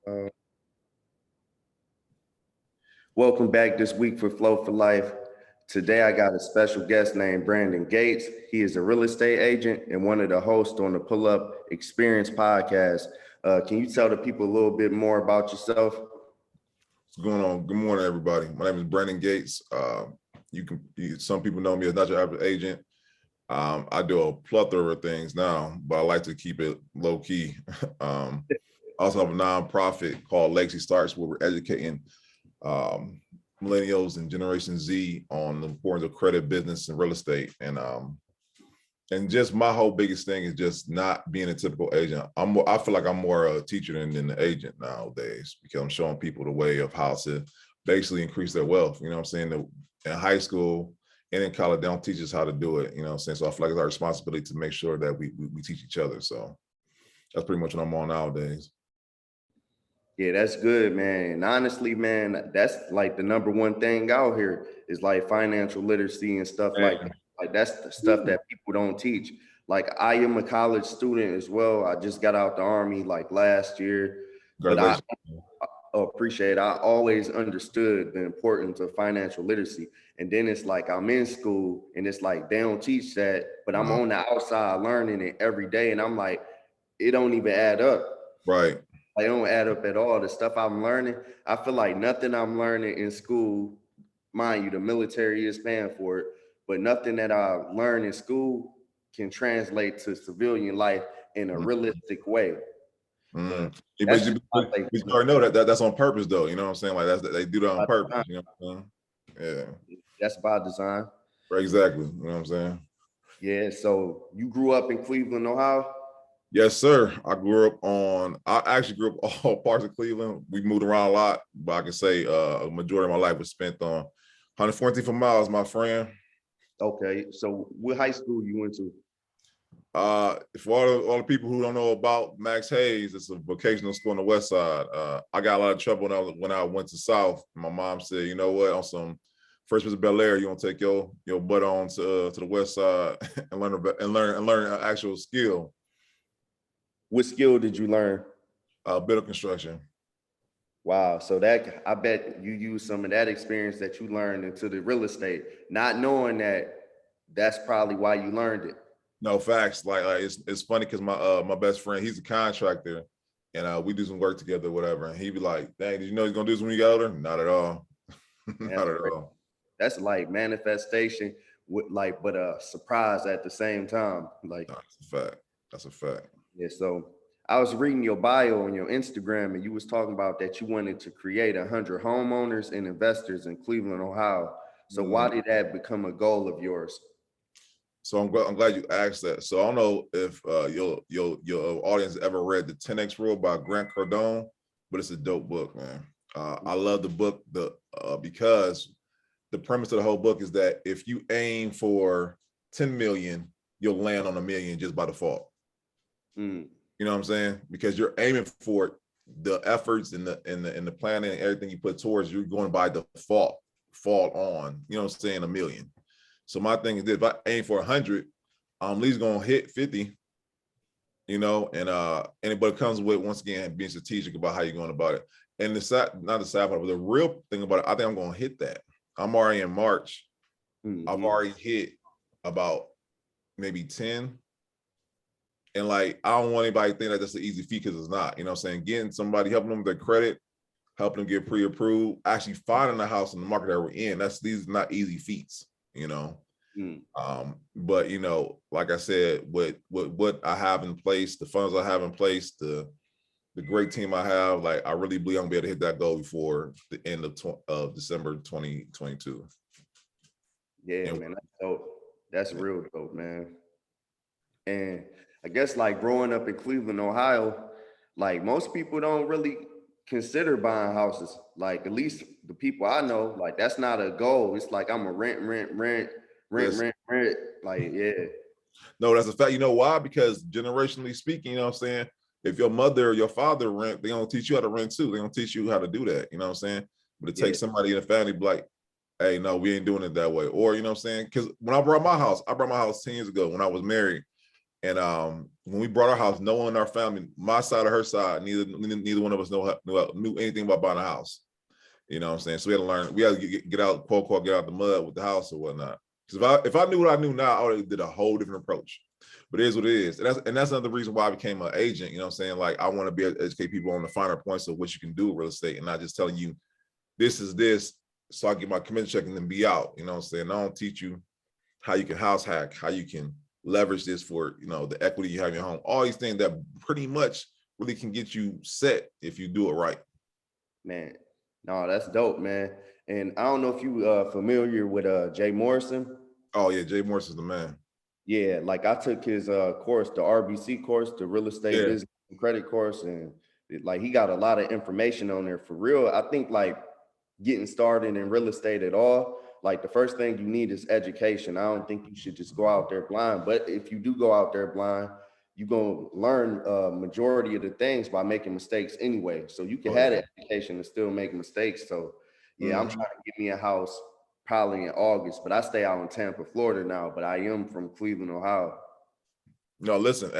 Uh, Welcome back this week for Flow for Life. Today I got a special guest named Brandon Gates. He is a real estate agent and one of the hosts on the Pull Up Experience podcast. Can you tell the people a little bit more about yourself? What's going on? Good morning, everybody. My name is Brandon Gates. Some people know me as not your average agent. I do a plethora of things now, but I like to keep it low key. I also have a nonprofit called Legacy Starts, where we're educating millennials and Generation Z on the importance of credit, business, and real estate. And just my whole biggest thing is just not being a typical agent. I feel like I'm more a teacher than the agent nowadays, because I'm showing people the way of how to basically increase their wealth. You know what I'm saying? In high school and in college, they don't teach us how to do it. You know what I'm saying? So I feel like it's our responsibility to make sure that we teach each other. So that's pretty much what I'm on nowadays. Yeah, that's good, man. And honestly, man, that's like the number one thing out here is like financial literacy and stuff like that. Like that's the stuff that people don't teach. Like I am a college student as well. I just got out the army like last year, but I appreciate. I always understood the importance of financial literacy. And then it's like I'm in school and it's like they don't teach that, but I'm on the outside learning it every day. And I'm like, it don't even add up. Right. It don't add up at all. The stuff I'm learning, I feel like nothing I'm learning in school, mind you, the military is paying for it, but nothing that I learn in school can translate to civilian life in a realistic way. But you already know that's on purpose, though. You know what I'm saying? Like they do that on purpose. You know what I'm saying? Yeah, that's by design. Exactly. You know what I'm saying? Yeah. So you grew up in Cleveland, Ohio? Yes, sir. I actually grew up all parts of Cleveland. We moved around a lot, but I can say a majority of my life was spent on 114 miles, my friend. Okay. So what high school you went to? For all the people who don't know about Max Hayes, it's a vocational school on the west side. I got a lot of trouble when I went to South. My mom said, you know what, on some First Visit Bel Air, you want to take your butt on to the west side and learn an actual skill. What skill did you learn? Building construction. Wow. So that, I bet you use some of that experience that you learned into the real estate, not knowing that that's probably why you learned it. No, facts. Like it's funny because my best friend, he's a contractor, and we do some work together, whatever. And he'd be like, "Dang, did you know he's gonna do this when you get older?" Not at all. Not at all. That's like manifestation with but a surprise at the same time. Like that's a fact. That's a fact. Yeah. So I was reading your bio on your Instagram, and you was talking about that you wanted to create 100 homeowners and investors in Cleveland, Ohio. So why did that become a goal of yours? So I'm glad you asked that. So I don't know if your audience ever read the 10X Rule by Grant Cardone, but it's a dope book, man. I love the book because the premise of the whole book is that if you aim for 10 million, you'll land on $1 million just by default. You know what I'm saying? Because you're aiming for it, the efforts and the planning and everything you put towards, you're going by default, fall on, you know what I'm saying, $1 million. So my thing is this: if I aim for 100, I'm at least gonna hit 50, you know, but it comes with, once again, being strategic about how you're going about it. And not the sad part, but the real thing about it, I think I'm gonna hit that. I'm already in March. I've already hit about maybe 10. And like, I don't want anybody to think that that's an easy feat, because it's not. You know what I'm saying? Getting somebody, helping them with their credit, helping them get pre-approved, actually finding a house in the market that we're in, these are not easy feats, you know. But you know, like I said, with what I have in place, the funds I have in place, the great team I have, like I really believe I'm gonna be able to hit that goal before the end of December 2022. Yeah, man, that's dope. That's real dope, man. And I guess like growing up in Cleveland, Ohio, like most people don't really consider buying houses. Like at least the people I know, like that's not a goal. It's like I'm a rent. Like, yeah. No, that's a fact. You know why? Because generationally speaking, you know what I'm saying? If your mother or your father rent, they don't teach you how to rent too. They don't teach you how to do that. You know what I'm saying? But it takes somebody in the family be like, hey, no, we ain't doing it that way. Or, you know what I'm saying? Because when I brought my house 10 years ago when I was married. And when we bought our house, no one in our family, my side or her side, neither one of us knew anything about buying a house. You know what I'm saying? So we had to learn, we had to get out, quote unquote, get out the mud with the house or whatnot. Because if I knew what I knew now, I would have did a whole different approach. But it is what it is. And that's another reason why I became an agent. You know what I'm saying? Like, I want to be able to educate people on the finer points of what you can do with real estate, and not just telling you this is this, so I get my commission check and then be out. You know what I'm saying? I don't teach you how you can house hack, how you can leverage this for, you know, the equity you have in your home, all these things that pretty much really can get you set if you do it right. Man, no, that's dope, man. And I don't know if you familiar with Jay Morrison. Oh yeah, Jay Morris is the man. Yeah, like I took his course, the RBC course, the real estate business and credit course, and like he got a lot of information on there for real. I think like getting started in real estate at all, like the first thing you need is education. I don't think you should just go out there blind, but if you do go out there blind, you're gonna learn majority of the things by making mistakes anyway. So you can have the education and still make mistakes. So yeah, I'm trying to get me a house probably in August, but I stay out in Tampa, Florida now, but I am from Cleveland, Ohio. No, listen.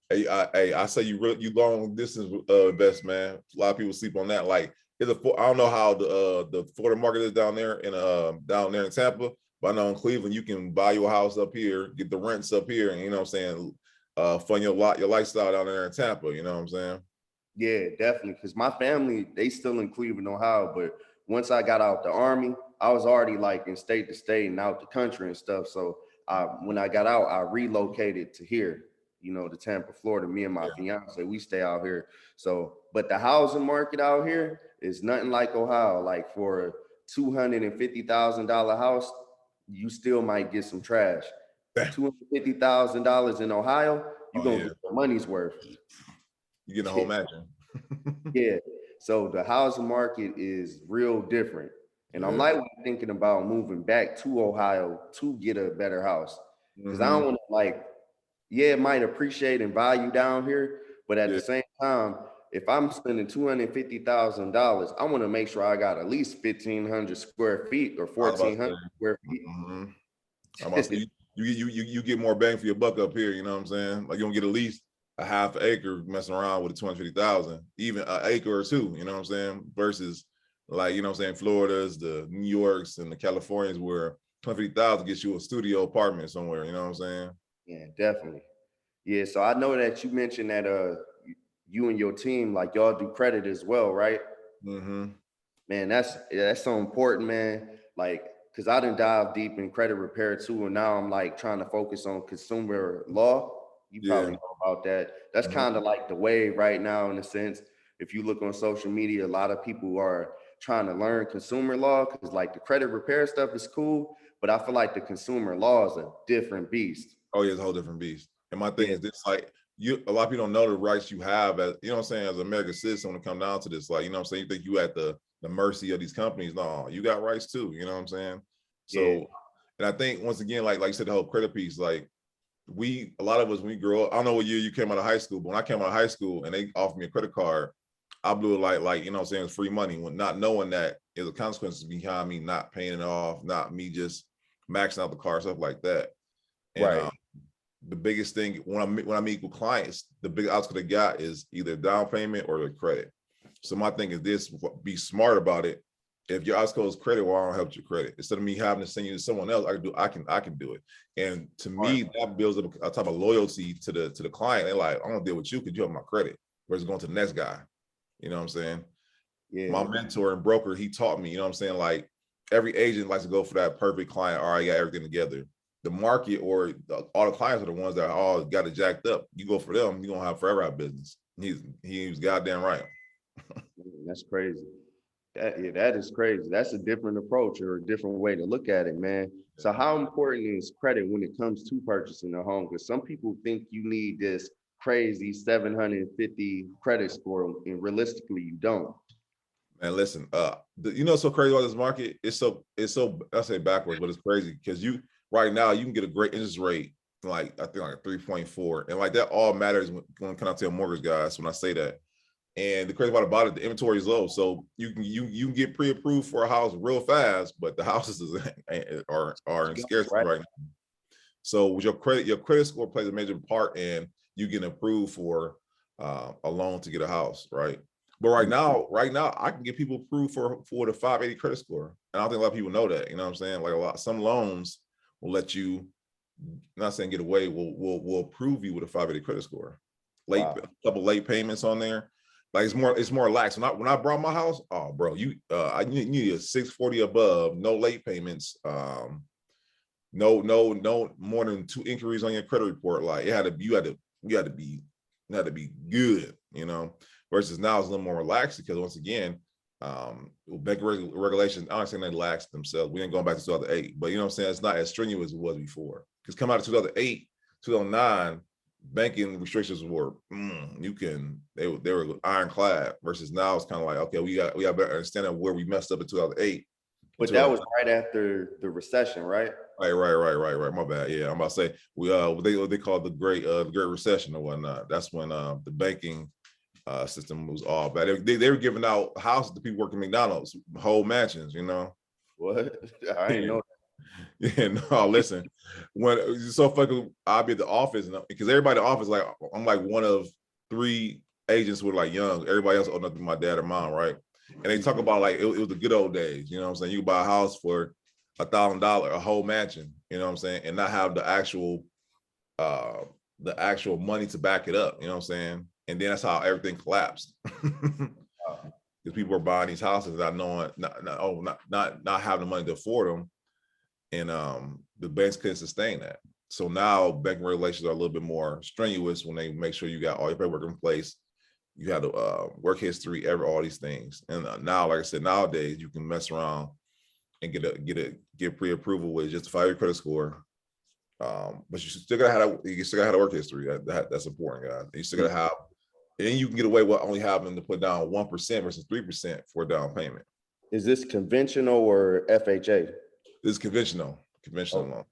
I say you long distance best, man. A lot of people sleep on that. Like, I don't know how the Florida market is down there in Tampa, but I know in Cleveland you can buy your house up here, get the rents up here, and you know what I'm saying, fund your lifestyle down there in Tampa. You know what I'm saying? Yeah, definitely. Because my family, they still in Cleveland, Ohio. But once I got out the army, I was already like in state to state and out the country and stuff. So when I got out, I relocated to here, to Tampa, Florida. Me and my fiance, we stay out here. So, but the housing market out here is nothing like Ohio. Like for a $250,000 house, you still might get some trash. $250,000 in Ohio, you're gonna get the money's worth. You get a whole mansion. Yeah. So the housing market is real different. And I'm like thinking about moving back to Ohio to get a better house. Because I don't want to it might appreciate and value down here, but at the same time, if I'm spending $250,000, I want to make sure I got at least 1,500 square feet or 1,400 square feet. I'm about to say, you get more bang for your buck up here. You know what I'm saying? Like, you don't get at least a half acre messing around with a 250,000, even an acre or two. You know what I'm saying? Versus, like, you know what I'm saying, Florida's, the New Yorks, and the Californias, where 250,000 gets you a studio apartment somewhere. You know what I'm saying? Yeah, definitely. Yeah, so I know that you mentioned that you and your team, like y'all do credit as well, right? Man, that's so important, man. Like, cause I didn't dive deep in credit repair too, and now I'm like trying to focus on consumer law. You probably know about that. That's kind of like the wave right now, in a sense. If you look on social media, a lot of people are trying to learn consumer law because like the credit repair stuff is cool, but I feel like the consumer law is a different beast. Oh yeah, it's a whole different beast. And my thing is this, like, a lot of people don't know the rights you have as, you know what I'm saying, as an American citizen when it comes down to this. Like, you know what I'm saying, you think you at the mercy of these companies. No, you got rights too, you know what I'm saying? So, and I think once again, like you said, the whole credit piece, like, a lot of us, when we grow up, I don't know what year you came out of high school, but when I came out of high school and they offered me a credit card, I blew it like, you know what I'm saying, it's free money, when not knowing that there's consequences behind me not paying it off, not me just maxing out the car, stuff like that. And the biggest thing when I meet with clients, the big obstacle they got is either down payment or the credit. So my thing is this: be smart about it. If your obstacle is credit, well, I don't help your credit. Instead of me having to send you to someone else, I can do it. And to me, that builds up a type of loyalty to the client. They're like, I don't deal with you because you have my credit. Whereas going to the next guy. You know what I'm saying? Yeah. My mentor and broker, he taught me, you know what I'm saying? Like, every agent likes to go for that perfect client. All right, got everything together. The market or all the clients are the ones that all got it jacked up. You go for them, you're gonna have forever out business. He was goddamn right. That's crazy. That is crazy. That's a different approach or a different way to look at it, man. So how important is credit when it comes to purchasing a home? Because some people think you need this crazy 750 credit score, and realistically, you don't. Man, listen, you know what's so crazy about this market? It's so I say backwards, but it's crazy because right now you can get a great interest rate, like I think like 3.4, and like that all matters when it comes to mortgage guys. When I say that, and the crazy part about it, the inventory is low, so you can get pre-approved for a house real fast, but the houses are in scarcity right now. So with your credit score plays a major part in you getting approved for a loan to get a house, right? But right now, I can get people approved for the 580 credit score. And I don't think a lot of people know that. You know what I'm saying? Like some loans will let you, not saying get away, will approve you with a 580 credit score. A couple late payments on there. Like it's more lax. When I brought my house, oh bro, I need a 640 above, no late payments, no more than 2 inquiries on your credit report. Like you had to be good, you know. Versus now it's a little more relaxed because once again, bank regulations, I don't say they relaxed themselves. We ain't going back to 2008, but you know what I'm saying? It's not as strenuous as it was before. Because come out of 2008, 2009, banking restrictions were they were ironclad. Versus now it's kind of like, okay, we got better understanding of where we messed up in 2008. But that was right after the recession, right? Right. My bad. Yeah, I'm about to say what they call the Great Recession or whatnot. That's when the banking system was all bad. They were giving out houses to people working McDonald's, whole mansions, you know. What? I didn't know that. Yeah, no, listen. When it's so fucking, I'll be at the office because everybody in the office, like I'm like one of 3 agents who are like young. Everybody else old enough to my dad or mom, right? And they talk about like it was the good old days, you know what I'm saying? You could buy a house for $1,000, a whole mansion, you know what I'm saying, and not have the actual money to back it up, you know what I'm saying? And then that's how everything collapsed. Because people were buying these houses not knowing, not having the money to afford them, and the banks couldn't sustain that. So now banking regulations are a little bit more strenuous when they make sure you got all your paperwork in place. You have the work history, all these things. And now, like I said, nowadays you can mess around and get pre-approval with just a 5-year credit score. But you still gotta have a work history. That's important, guys. You still gotta have, and then you can get away with only having to put down 1% versus 3% for a down payment. Is this conventional or FHA? This is conventional loan.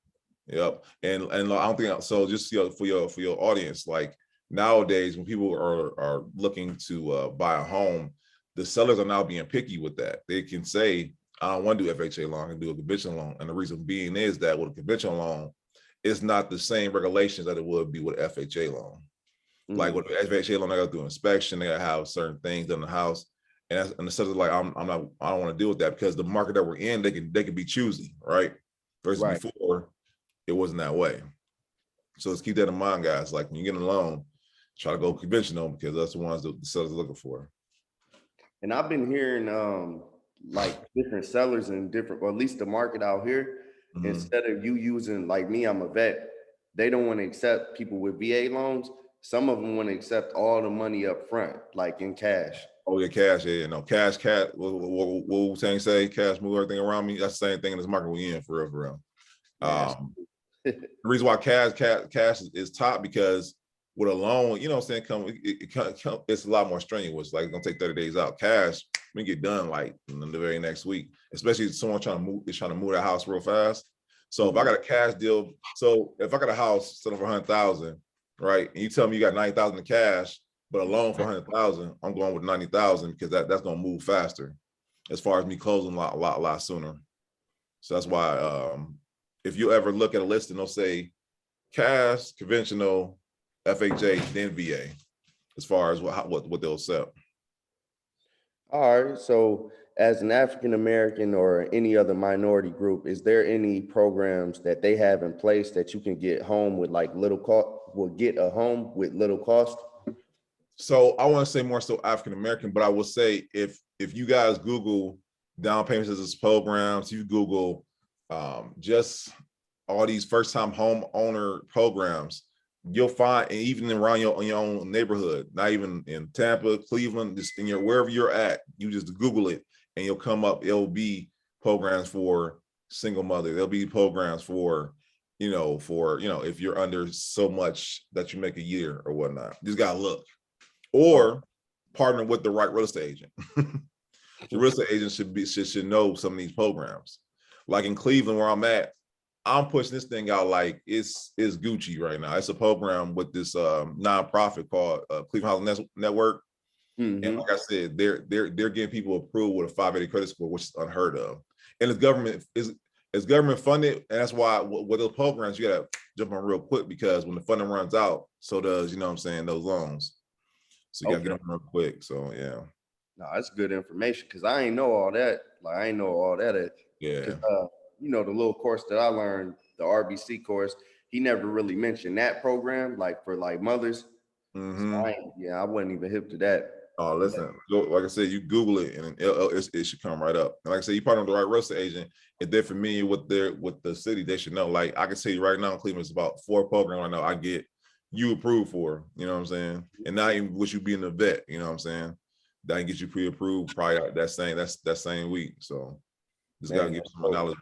Yep. And I don't think so. Just for your audience, like nowadays when people are looking to buy a home, the sellers are now being picky with that. They can say, I don't want to do FHA loan, I can do a conventional loan. And the reason being is that with a conventional loan, it's not the same regulations that it would be with FHA loan. Like with the FHA loan, they got to do inspection, they got to have certain things in the house. And the sellers like, I don't want to deal with that because the market that we're in, they can be choosy, right? Versus before, it wasn't that way. So let's keep that in mind, guys. Like when you get a loan, try to go conventional because that's the ones that the sellers are looking for. And I've been hearing like different sellers in different, or at least the market out here, instead of you using, like me, I'm a vet, they don't want to accept people with VA loans. Some of them want to accept all the money up front, like in cash. Oh yeah, cash. Yeah, no, cash. What Wu-Tang say? Cash move everything around me. That's the same thing in this market we in, for real. The reason why cash is top because with a loan, you know what I'm saying, it's a lot more strenuous. Like it's gonna take 30 days out. Cash, we get done like in the very next week, especially if someone trying to move that house real fast. So if I got a cash deal, so if I got a house selling for 100,000, right, and you tell me you got 90,000 in cash, but a loan for 100,000, I'm going with 90,000 because that's gonna move faster, as far as me closing a lot sooner. So that's why if you ever look at a list and they'll say cash, conventional, FHA, then VA, as far as what they'll sell. All right. So as an African American or any other minority group, is there any programs that they have in place that you can get home with like little cost, get a home with little cost? So I want to say more so African American, but I will say if you guys Google down payment assistance programs, you Google just all these first-time home owner programs, you'll find, and even around your own neighborhood, not even in Tampa, Cleveland, just in wherever you're at, you just Google it and you'll come up. It'll be programs for single mother. There'll be programs for if you're under so much that you make a year or whatnot. You just gotta look, or partner with the right real estate agent. The real estate agent should know some of these programs. Like in Cleveland, where I'm at, I'm pushing this thing out like it's Gucci right now. It's a program with this nonprofit called Cleveland Housing Network. And like I said, they're getting people approved with a 580 credit score, which is unheard of. And the government it's government funded, and that's why with those programs you gotta jump on real quick, because when the funding runs out, so does, you know what I'm saying, those loans. So you gotta get them real quick. So yeah. No, that's good information because I ain't know all that. Like I ain't know all that. Yeah. You know, the little course that I learned, the RBC course, he never really mentioned that program, like for like mothers. So I wasn't even hip to that. Oh, listen, like I said, you Google it and it should come right up. And like I said, you partner with the right real estate agent. If they're familiar with the city, they should know. Like I can tell you right now in Cleveland, it's about 4 programs I know I get you approved for. You know what I'm saying? And not even with you being a vet. You know what I'm saying? That can get you pre-approved probably that same week. So just gotta give some knowledge.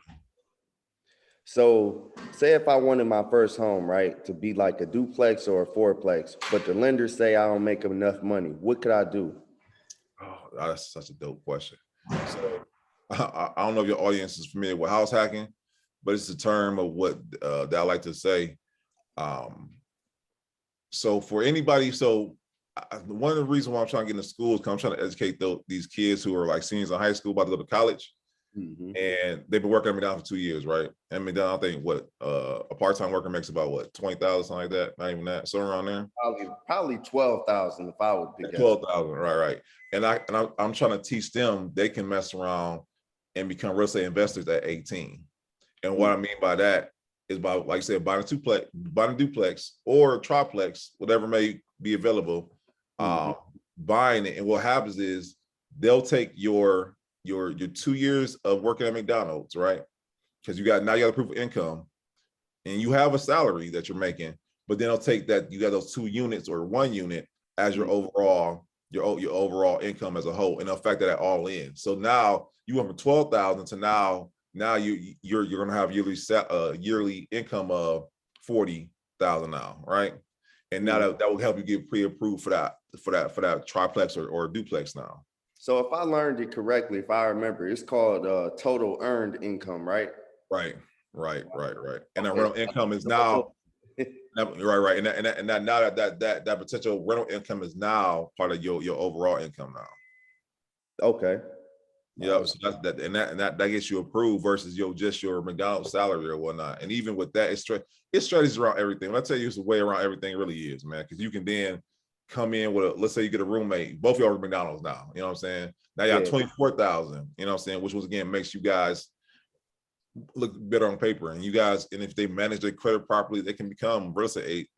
So say if I wanted my first home, right, to be like a duplex or a fourplex, but the lenders say I don't make enough money, what could I do? Oh, that's such a dope question. So I don't know if your audience is familiar with house hacking, but it's a term of what that I like to say. So for anybody, one of the reasons why I'm trying to get into school is because I'm trying to educate these kids who are like seniors in high school about to go to college. And they've been working at McDonald's for 2 years, right? And McDonald's, I think a part-time worker makes about what, 20,000, something like that, not even that, somewhere around there. Probably 12,000 if I would be guessing. 12,000, right. And I'm trying to teach them they can mess around and become real estate investors at 18. And what I mean by that is by, like I said, buying a duplex or a triplex, whatever may be available, buying it. And what happens is they'll take your 2 years of working at McDonald's, right? Because you got a proof of income and you have a salary that you're making, but then they'll take that, you got those 2 units or 1 unit as your overall income as a whole, and they'll factor that all in. So now you went from 12,000 to now you're gonna have yearly income of 40,000 now, right? And now that will help you get pre-approved for that triplex or duplex now. So if I learned it correctly, if I remember, it's called total earned income, right? Right. And that rental income is now right. And that now that potential rental income is now part of your overall income now. Okay. Yeah, so that gets you approved versus just your McDonald's salary or whatnot. And even with that, it's strategies around everything. When I tell you it's a way around everything, it really is, man. Because you can then come in with let's say you get a roommate, both of y'all are McDonald's now. You know what I'm saying? Now you got 24,000, you know what I'm saying, which was again makes you guys look better on paper. And you guys, and if they manage their credit properly, they can become real estate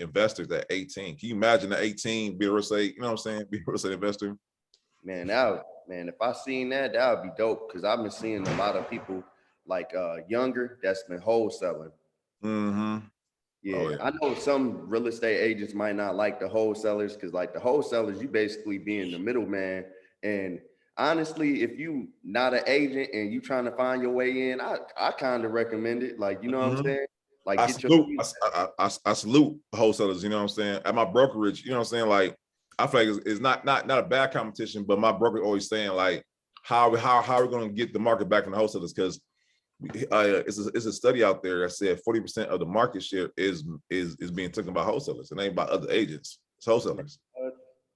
investors at 18. Can you imagine at 18 be a real estate, you know what I'm saying? Be a real estate investor? Man, if I seen that would be dope, because I've been seeing a lot of people like younger that's been wholesaling. Yeah, I know some real estate agents might not like the wholesalers, because like the wholesalers, you basically being the middleman. And honestly, if you not an agent and you trying to find your way in, I kind of recommend it. Like, you know what I'm saying? Like, I salute wholesalers, you know what I'm saying? At my brokerage, you know what I'm saying? Like, I feel like it's not a bad competition, but my broker always saying like, how are we going to get the market back from the wholesalers? Because it's a study out there that said 40% of the market share is being taken by wholesalers, and ain't by other agents. It's wholesalers.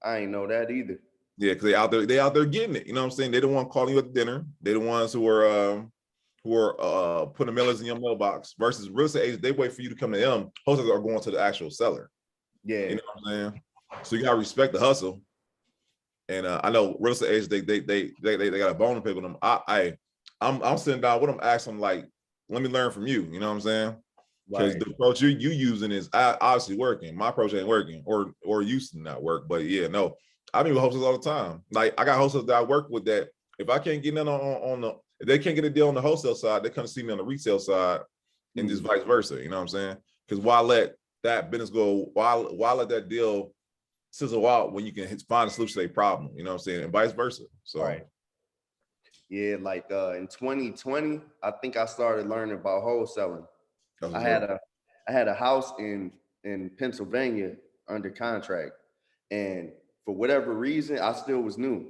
I ain't know that either. Yeah, because they out there getting it. You know what I'm saying? They the one calling you at dinner. They're the ones who are putting mailers in your mailbox. Versus real estate agents, they wait for you to come to them. Wholesalers are going to the actual seller. Yeah, you know what I'm saying? So you gotta respect the hustle. And I know real estate agents, they got a bone to pick with them. I'm sitting down with them, asking them like, let me learn from you. You know what I'm saying? Because the approach you using is obviously working. My approach ain't working, or used to not work. But yeah, no, I mean with wholesalers all the time. Like I got wholesalers that I work with that if I can't get in if they can't get a deal on the wholesale side, they come see me on the retail side, and just vice versa. You know what I'm saying? Because why let that business go? Why let that deal sizzle out when you can find a solution to a problem? You know what I'm saying? And vice versa. So yeah, like in 2020, I think I started learning about wholesaling. I had a house in Pennsylvania under contract, and for whatever reason, I still was new,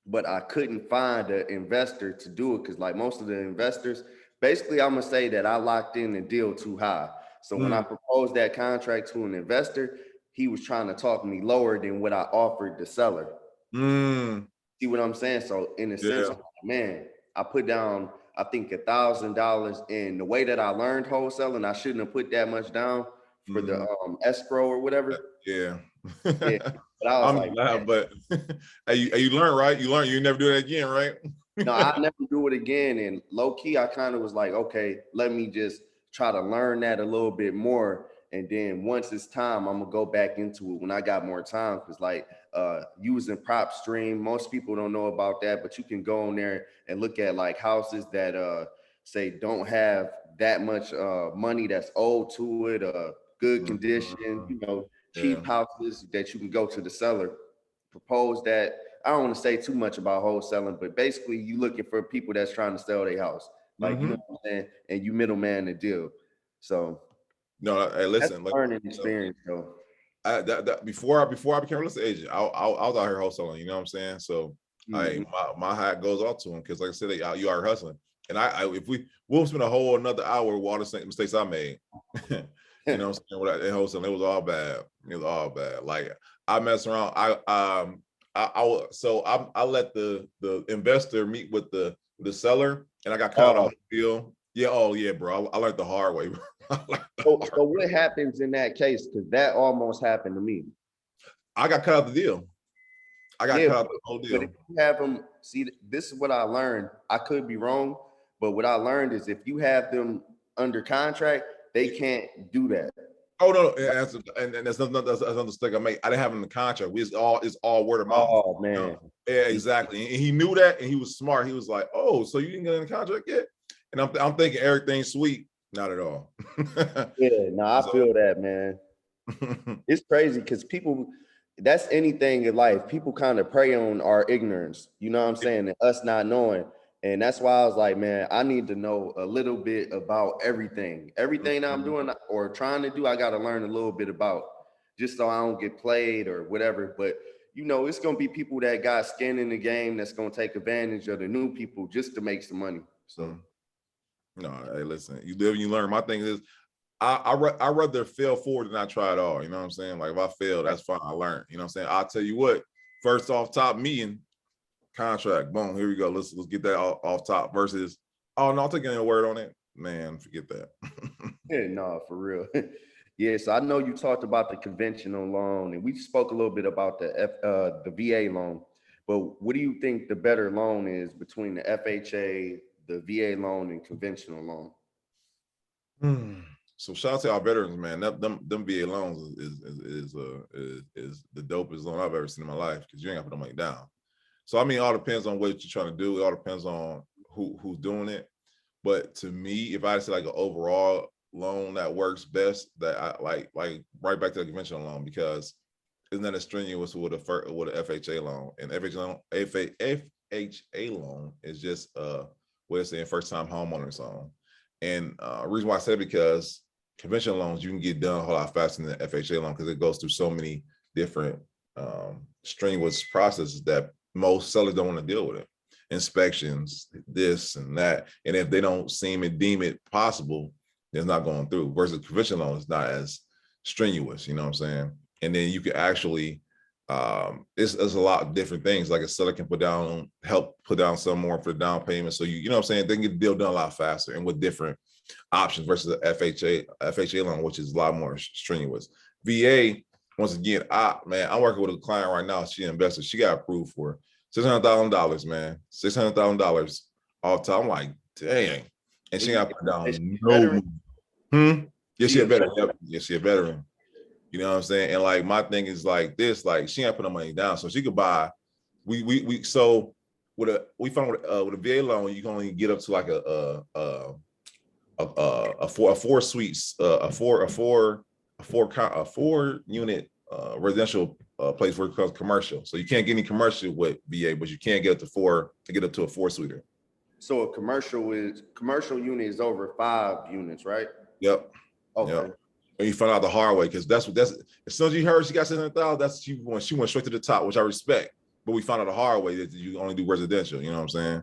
but I couldn't find an investor to do it, because like most of the investors, basically I'm gonna say that I locked in the deal too high. So when I proposed that contract to an investor, he was trying to talk me lower than what I offered the seller. See what I'm saying? So in a sense, man, I put down I think $1,000. And the way that I learned wholesaling, I shouldn't have put that much down for the escrow or whatever. Yeah. Yeah, but I was I'm like, glad, but you learn, right? You learn, you never do that again, right? no, I never do it again. And low key, I kind of was like, okay, let me just try to learn that a little bit more. And then once it's time, I'm gonna go back into it when I got more time. Cause like using prop stream, most people don't know about that, but you can go on there and look at like houses that say don't have that much money that's owed to it, good condition, you know, Yeah. cheap houses that you can go to the seller, propose that. I don't want to say too much about wholesaling, but basically you looking for people that's trying to sell their house. Like, you know what I'm saying? And you middleman the deal. So No, hey, that's listen, a like, learning experience though. before I became a real estate agent, I was out here hustling. You know what I'm saying? So, my hat goes off to him because, like I said, you are hustling. And if we'll spend a whole another hour with all the mistakes I made. You know what I'm saying? With that wholesaling, it was all bad. It was all bad. Like I mess around. I let the investor meet with the seller, and I got cut out of the whole deal. Yeah. Oh yeah, bro. I learned the hard way, bro. So what happens in that case? Because that almost happened to me. I got cut out the deal. I got cut out the whole But deal. if you have them, see, this is what I learned. I could be wrong, but what I learned is if you have them under contract, they can't do that. Oh no, and that's another mistake I made. I didn't have him in the contract. It's all word of mouth. Oh man. Yeah, exactly. And he knew that, and he was smart. He was like, "Oh, so you didn't get in the contract yet?" And I'm thinking everything's sweet. Not at all. Yeah, no, I feel that, man. It's crazy because people, that's anything in life. People kind of prey on our ignorance, you know what I'm saying? And us not knowing. And that's why I was like, man, I need to know a little bit about everything. Everything that I'm doing or trying to do, I got to learn a little bit about just so I don't get played or whatever. But, you know, it's going to be people that got skin in the game that's going to take advantage of the new people just to make some money. So, no, hey, listen, you live and you learn. My thing is, I rather fail forward than I try at all. You know what I'm saying? Like if I fail, that's fine. I learned. You know what I'm saying? I'll tell you what. First off top meeting contract. Boom. Here we go. Let's get that off top. Versus, oh no, I'll take any word on it. Man, forget that. yeah, no, for real. Yeah, so I know you talked about the conventional loan, and we spoke a little bit about the VA loan. But what do you think the better loan is between the FHA, the VA loan, and conventional loan? So shout out to our veterans, man. Them VA loans is the dopest loan I've ever seen in my life because you ain't got to put the money down. So I mean, it all depends on what you're trying to do. It all depends on who's doing it. But to me, if I say like an overall loan that works best, that I like right back to the conventional loan because isn't that as strenuous with a FHA loan? And FHA loan is just what it's saying first time homeowners loan. And reason why I say because conventional loans you can get done a whole lot faster than the FHA loan because it goes through so many different strenuous processes that most sellers don't want to deal with it. Inspections, this and that. And if they don't seem and deem it possible, it's not going through. Versus conventional loan is not as strenuous, you know what I'm saying? And then you can actually, it's a lot of different things. Like a seller can help put down some more for the down payment. So you know what I'm saying? They can get the deal done a lot faster and with different options versus the FHA loan, which is a lot more strenuous. VA, once again, I'm working with a client right now. She an investor. She got approved for $600,000, man. $600,000 all time. I'm like, dang. And she got put down no. Yeah, she a veteran. Yep. Yeah, she a veteran. You know what I'm saying? And like my thing is like this, like she ain't put no money down. So she could buy. So we found with a VA loan, you can only get up to like a four suites, a four unit residential place where it becomes commercial. So you can't get any commercial with VA, but you can get up to a four suiter. So a commercial unit is over 5 units, right? Yep. Okay. Yep. And you found out the hard way because that's as soon as you heard she got 600,000, she went straight to the top, which I respect. But we found out the hard way that you only do residential. You know what I'm saying?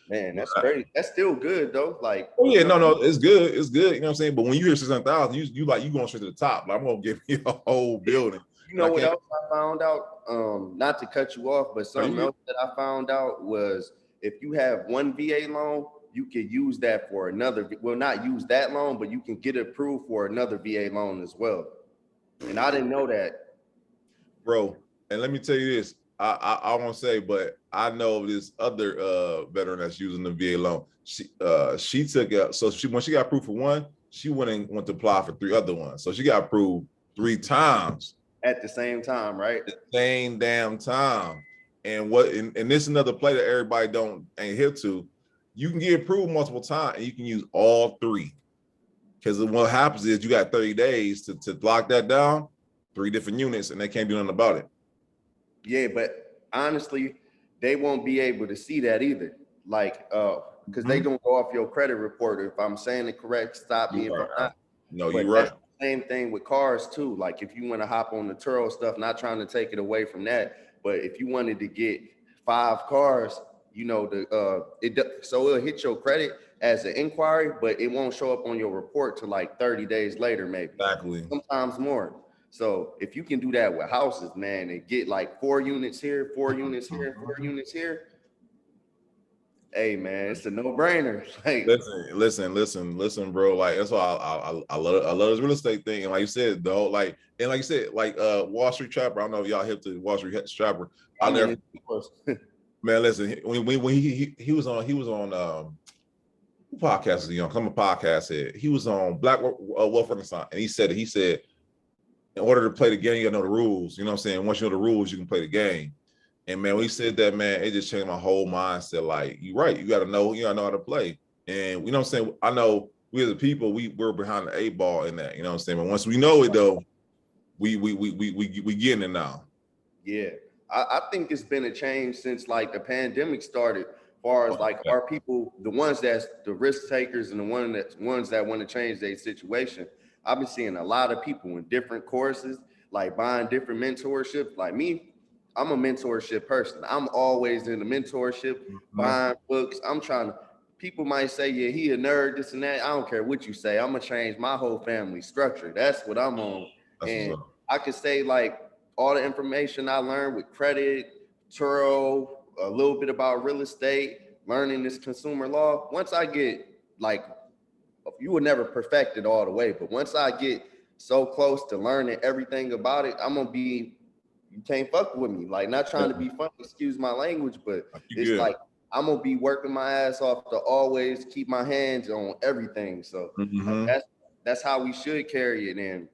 Man, that's crazy. That's still good though. Like, oh yeah, no, it's good. It's good. You know what I'm saying? But when you hear 600,000, you going straight to the top. Like I'm gonna give you a whole building. You know what else I found out? Not to cut you off, but something else that I found out was if you have one VA loan, you can use that for another, well, not use that loan, but you can get approved for another VA loan as well. And I didn't know that. Bro, and let me tell you this. I won't say, but I know this other veteran that's using the VA loan. She took it. So when she got approved for one, she went to apply for 3 other ones. So she got approved 3 times At the same time, right? the same damn time. And this is another play that everybody ain't hip to. You can get approved multiple times and you can use all 3. Because what happens is you got 30 days to lock that down, 3 different units, and they can't do nothing about it. Yeah, but honestly, they won't be able to see that either. Like, because they don't go off your credit report. If I'm saying it correct, stop me if I'm not. No, But you're right. that's the same thing with cars too. Like if you want to hop on the Turo stuff, not trying to take it away from that, but if you wanted to get 5 cars, you know, so it'll hit your credit as an inquiry, but it won't show up on your report till like 30 days later, maybe. Exactly. Sometimes more. So if you can do that with houses, man, and get like 4 units here, 4 units here, 4 units here, hey man, it's a no-brainer. Like, listen, bro. Like that's why I love this real estate thing. And like you said, the whole Wall Street Trapper. I don't know if y'all hip to Wall Street Trapper. Man, listen, when he was on who podcast is he on? I'm a podcast head. He was on Black Wealth Renaissance, and he said in order to play the game, you gotta know the rules. You know what I'm saying? Once you know the rules, you can play the game. And man, when he said that, man, it just changed my whole mindset. Like, you're right, you gotta know how to play. And you know what I'm saying? I know we as a people, we're behind the 8 ball in that, you know what I'm saying? But once we know it though, we getting it now. Yeah. I think it's been a change since like the pandemic started, as far as like our people, the ones that's the risk takers and the ones that want to change their situation. I've been seeing a lot of people in different courses, like buying different mentorships. Like me, I'm a mentorship person. I'm always in the mentorship, buying books. People might say, yeah, he a nerd, this and that. I don't care what you say. I'm gonna change my whole family structure. That's what I'm on. And I could say like all the information I learned with credit, Turo, a little bit about real estate, learning this consumer law. Once I get like, you will never perfect it all the way, but once I get so close to learning everything about it, I'm gonna be, you can't fuck with me. Like, not trying to be funny, excuse my language, but it's like I'm gonna be working my ass off to always keep my hands on everything. So that's how we should carry it. And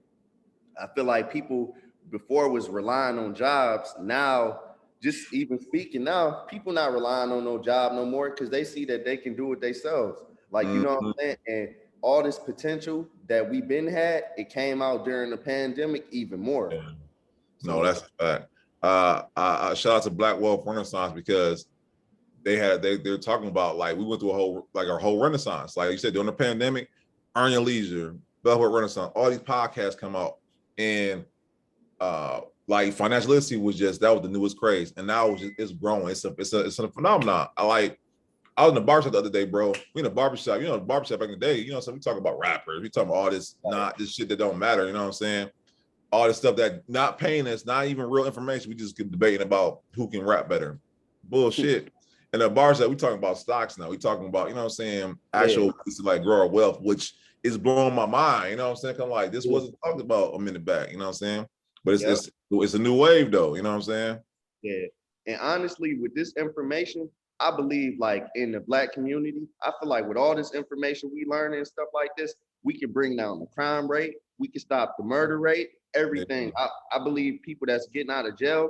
I feel like people before was relying on jobs. Now, just even speaking now, people not relying on no job no more because they see that they can do it themselves. Like, you know what I'm saying? And all this potential that we've been had, it came out during the pandemic even more. Yeah. No, that's a fact. Shout out to Black Wealth Renaissance because they're talking about, like, we went through our whole renaissance. Like you said, during the pandemic, Earn Your Leisure, Black Wealth Renaissance, all these podcasts come out, and like financial literacy was the newest craze, and now it's growing. It's a phenomenon. I was in the barbershop the other day, bro. We in a barbershop, the barbershop back in the day, so we talk about rappers, we talking about all this, not this shit that don't matter, you know what I'm saying? All this stuff that not paying us, not even real information. We just keep debating about who can rap better. Bullshit. And the barbershop, we talking about stocks now. We talking about, you know what I'm saying, actual ways to like grow our wealth, which is blowing my mind, you know what I'm saying? I'm like, this wasn't talked about a minute back, you know what I'm saying? But it's a new wave though, you know what I'm saying? Yeah. And honestly, with this information, I believe like in the Black community, I feel like with all this information we learn and stuff like this, we can bring down the crime rate, we can stop the murder rate, everything. I believe people that's getting out of jail,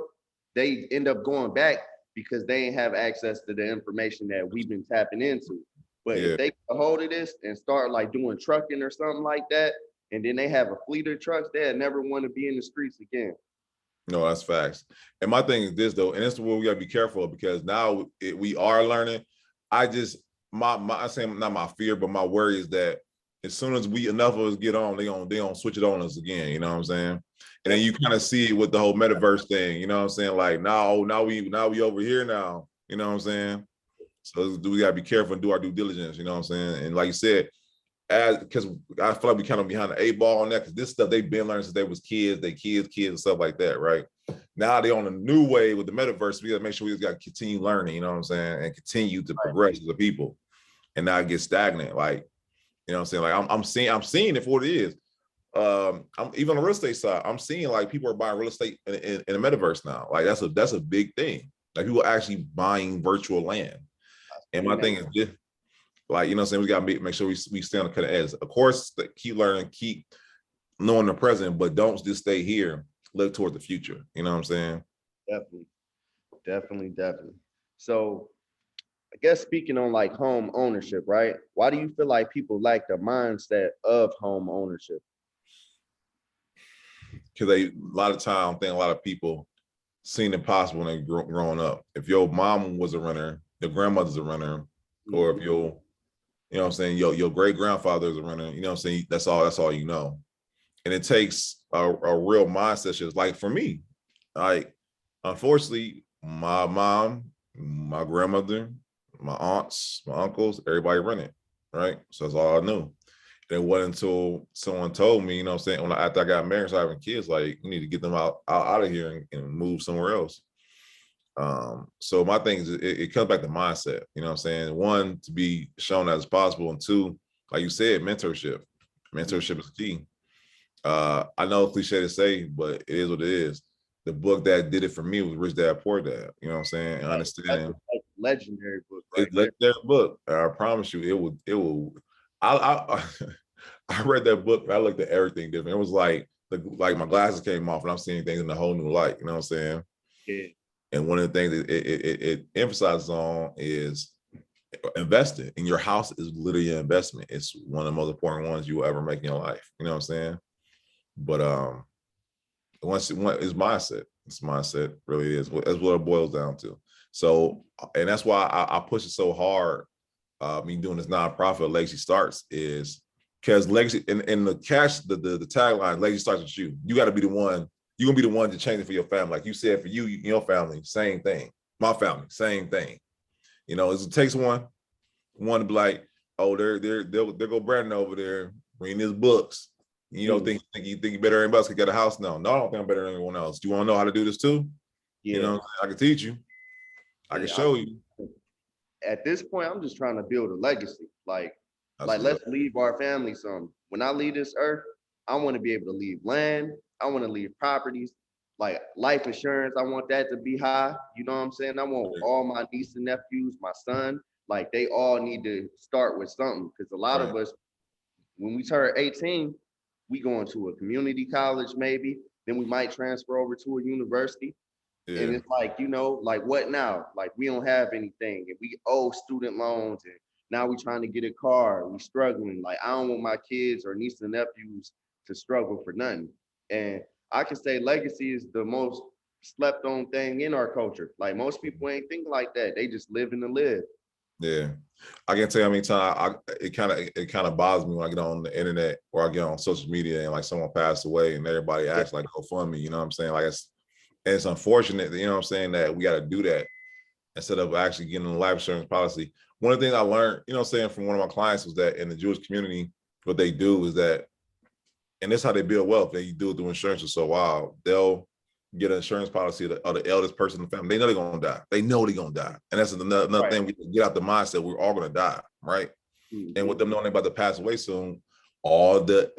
they end up going back because they ain't have access to the information that we've been tapping into. But if they get a hold of this and start like doing trucking or something like that, and then they have a fleet of trucks, they'll never want to be in the streets again. No, that's facts. And my thing is this though, and this is where we gotta be careful because now we are learning. I just I say not my fear, but my worry is that as soon as enough of us get on, they gonna switch it on us again. You know what I'm saying? And then you kind of see it with the whole metaverse thing. You know what I'm saying? Like now we over here now. You know what I'm saying? So we gotta be careful and do our due diligence. You know what I'm saying? And like you said, because I feel like we kind of behind the 8 ball on that because this stuff they've been learning since they was kids, kids and stuff like that, right? Now they're on a new way with the metaverse. We gotta make sure we just gotta continue learning, you know what I'm saying, and continue to progress as a people. and now it gets stagnant. Like, you know what I'm saying? Like I'm seeing it for what it is. I'm even on the real estate side, I'm seeing like people are buying real estate in the metaverse now. Like that's a big thing. Like people are actually buying virtual land. And my thing is this, like, you know what I'm saying, we gotta make sure we stay on the cutting edge. Of course, keep learning, keep knowing the present, but don't just stay here, look toward the future. You know what I'm saying? Definitely. So I guess speaking on like home ownership, right? Why do you feel like people like the mindset of home ownership? Because a lot of time, I think a lot of people seen impossible when they growing up. If your mom was a renter, your grandmother's a renter, or if your, you know what I'm saying, your great grandfather is a renter, you know what I'm saying, that's all you know. And it takes a real mindset shift. Like for me, like, unfortunately, my mom, my grandmother, my aunts, my uncles, everybody rented, right? So that's all I knew. It wasn't until someone told me, you know what I'm saying, after I got married, so having kids, like, you need to get them out of here and move somewhere else. So my thing is, it comes back to mindset, you know what I'm saying? One, to be shown as possible, and two, like you said, mentorship. Mentorship is key. I know cliche to say, but it is what it is. The book that did it for me was Rich Dad Poor Dad. You know what I'm saying? And understanding. That's a legendary book, right? It's legendary book. I promise you, it will. I I read that book. I looked at everything different. It was like my glasses came off, and I'm seeing things in a whole new light. You know what I'm saying? Yeah. And one of the things that it emphasizes on is investing. And your house is literally an investment. It's one of the most important ones you will ever make in your life. You know what I'm saying? But it's mindset. It's mindset, really is. That's what it boils down to. So, and that's why I push it so hard. Me doing this nonprofit, Legacy Starts, is because legacy and the tagline, Legacy starts with you. You got to be the one. You're gonna be the one to change it for your family. Like you said, for you, your family, same thing. My family, same thing. You know, it takes one to be like, oh, there go Brandon over there reading his books. You know, think you better than anybody else could get a house? No, I don't think I'm better than anyone else. Do you want to know how to do this too? Yeah. You know, I can teach you. I can show you. At this point, I'm just trying to build a legacy. Like let's leave our family some. When I leave this earth, I want to be able to leave land. I want to leave properties, like life insurance. I want that to be high. You know what I'm saying? I want all my nieces and nephews, my son, like they all need to start with something. Because a lot of us, when we turn 18, we going to a community college maybe. Then we might transfer over to a university. Yeah. And it's like, you know, like what now? Like we don't have anything and we owe student loans and now we trying to get a car. We struggling. Like I don't want my kids or nieces and nephews to struggle for nothing. And I can say legacy is the most slept on thing in our culture. Like most people ain't think like that. They just living to live. Yeah. I can't tell you how many times it kind of bothers me when I get on the internet or I get on social media and like someone passed away and everybody acts like GoFundMe, you know what I'm saying? Like it's unfortunate, you know what I'm saying, that we got to do that instead of actually getting a life insurance policy. One of the things I learned, you know what I'm saying, from one of my clients was that in the Jewish community, what they do is that, and that's how they build wealth. They do it through insurance for so while. They'll get an insurance policy of the eldest person in the family. They know they're going to die. They know they're going to die. And that's another thing, we get out the mindset, we're all going to die, right? And with them knowing they're about to pass away soon, all the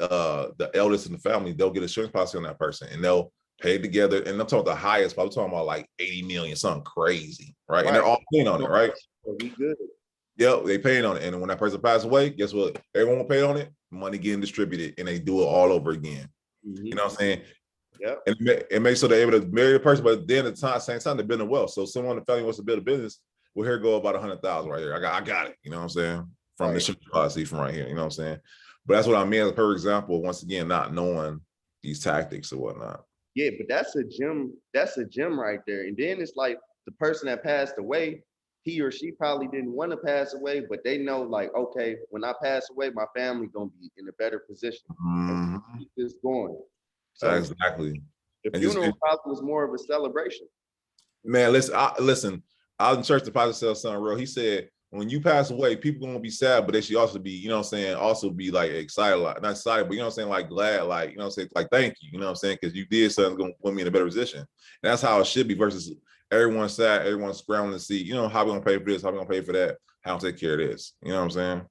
eldest in the family, they'll get insurance policy on that person and they'll pay together. And I'm talking about the highest, but I'm talking about like 80 million, something crazy, right? And they're all paying on it, right? We good. Yep, they paying on it. And when that person passes away, guess what? Everyone will pay on it, money getting distributed, and they do it all over again. You know what I'm saying? Yeah. And it makes sure they're able to marry the person, but then at the same time, they're building wealth. So someone in the family wants to build a business, well, here go about 100,000 right here. I got it. You know what I'm saying? From the insurance policy from right here. You know what I'm saying? But that's what I mean. Per example, once again, not knowing these tactics or whatnot. Yeah, but that's a gem. That's a gem right there. And then it's like the person that passed away, he or she probably didn't want to pass away, but they know, like, okay, when I pass away, my family gonna be in a better position. And keep this going. So exactly. The funeral probably was more of a celebration. Man, listen, I was in church, the pastor said something real. He said, when you pass away, people gonna be sad, but they should also be, you know what I'm saying, also be like excited, like not excited, but you know what I'm saying, like glad, like, you know what I'm saying, like thank you, you know what I'm saying, because you did something gonna put me in a better position. And that's how it should be versus everyone's sad, everyone's scrambling to see, you know, how we gonna pay for this, how we gonna pay for that, how to take care of this. You know what I'm saying?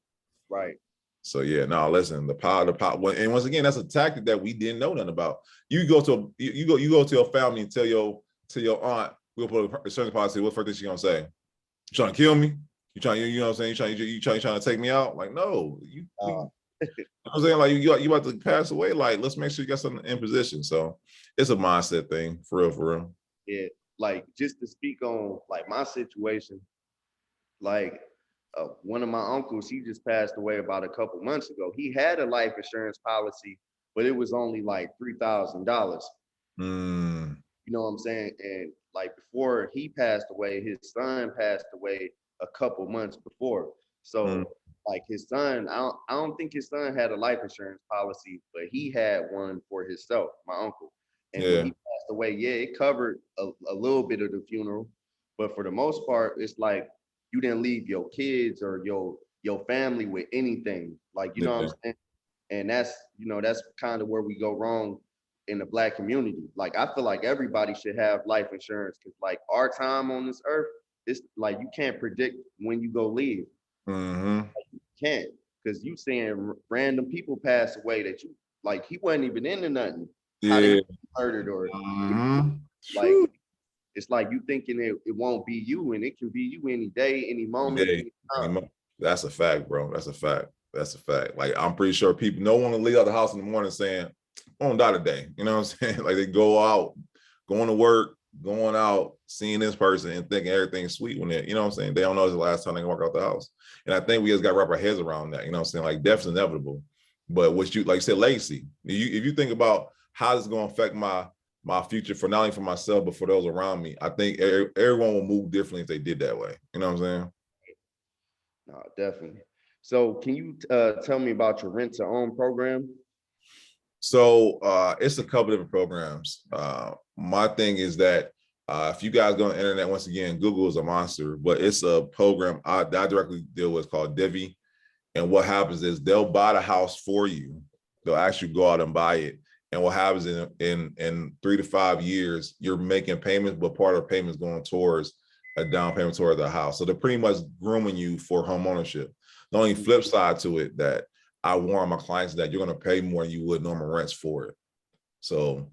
Right. So yeah, no, listen, the power, and once again, that's a tactic that we didn't know nothing about. You go to your family and tell your aunt, we'll put a insurance policy, what first thing she gonna say? You trying to kill me? You trying, you know what I'm saying? You trying to take me out? Like, no, you know what I'm saying? Like you about to pass away. Like, let's make sure you got something in position. So it's a mindset thing, for real, for real. Yeah. Like just to speak on like my situation, like one of my uncles, he just passed away about a couple months ago. He had a life insurance policy, but it was only like $3,000. Mm, You know what I'm saying? And like before he passed away, his son passed away a couple months before. mm, So like his son, I don't think his son had a life insurance policy, but he had one for himself, my uncle. And when yeah, he passed away, yeah, it covered a little bit of the funeral, but for the most part, it's like you didn't leave your kids or your family with anything. Like, you know what I'm yeah, saying? And that's, you know, that's kind of where we go wrong in the Black community. Like, I feel like everybody should have life insurance because like our time on this earth, it's like you can't predict when you go leave. mm-hmm, You can't, because you seeing random people pass away that you like he wasn't even into nothing. How they yeah, murdered or mm-hmm. like it's like you thinking it won't be you, and it can be you any day, any moment, Yeah, any time. that's a fact, bro. That's a fact. That's a fact. Like I'm pretty sure people, no one will leave out the house in the morning saying, "I'm gonna die today." You know what I'm saying? Like they go out, going to work, going out, seeing this person, and thinking everything's sweet when they, you know what I'm saying? They don't know it's the last time they can walk out the house. And I think we just got to wrap our heads around that. You know what I'm saying? Like death's inevitable, but what you like you said, legacy. If you think about how this is gonna affect my future for not only for myself but for those around me, I think everyone will move differently if they did that way. You know what I'm saying? No, definitely. So can you tell me about your rent to own program? So it's a couple different programs. My thing is that if you guys go on the internet, once again, Google is a monster, but it's a program that I directly deal with called Divi. And what happens is they'll buy the house for you. They'll actually go out and buy it. And what happens in 3 to 5 years, you're making payments, but part of the payment is going towards a down payment toward the house. So they're pretty much grooming you for home ownership. The only flip side to it that I warn my clients that you're going to pay more than you would normal rents for it. So,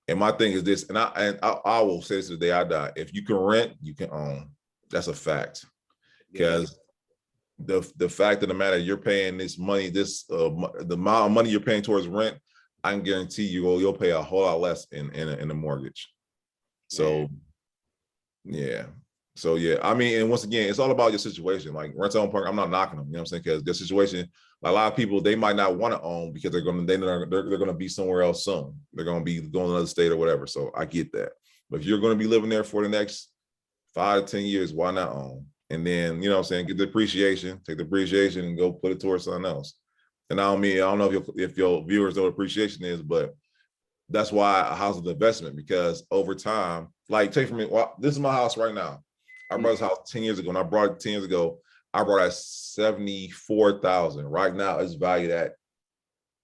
and my thing is this, and I will say this to the day I die: if you can rent, you can own. That's a fact. Yeah. Because the fact of the matter, you're paying this money, the amount of money you're paying towards rent, I can guarantee you'll pay a whole lot less in a mortgage. Man. So yeah. So yeah, I mean, and once again, it's all about your situation. Like rent own park, I'm not knocking them, you know what I'm saying? Because their situation, a lot of people, they might not want to own because they're gonna be somewhere else soon. They're gonna be going to another state or whatever. So I get that. But if you're gonna be living there for the next 5 to 10 years, why not own? And then, you know what I'm saying, get the appreciation, take the appreciation and go put it towards something else. And I don't know if your viewers know what appreciation is, but that's why a house is an investment, because over time, like take from me, well, this is my house right now. I bought this house 10 years ago, and I brought it 10 years ago. I brought it at 74,000. Right now, it's valued at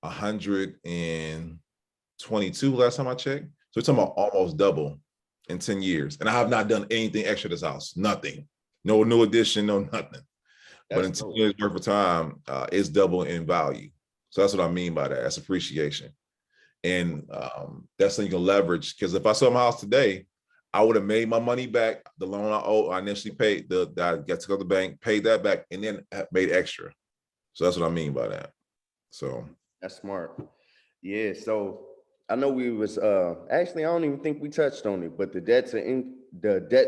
122 last time I checked. So it's talking about almost double in 10 years. And I have not done anything extra to this house. Nothing. No new addition, no nothing. But in 10 years worth of time, it's double in value. So that's what I mean by that. That's appreciation. And that's something you can leverage. Because if I sold my house today, I would have made my money back. The loan I owed, I initially paid, that I got to go to the bank, paid that back, and then made extra. So that's what I mean by that. So That's smart. Yeah. So I know we was actually I don't even think we touched on it, but the debt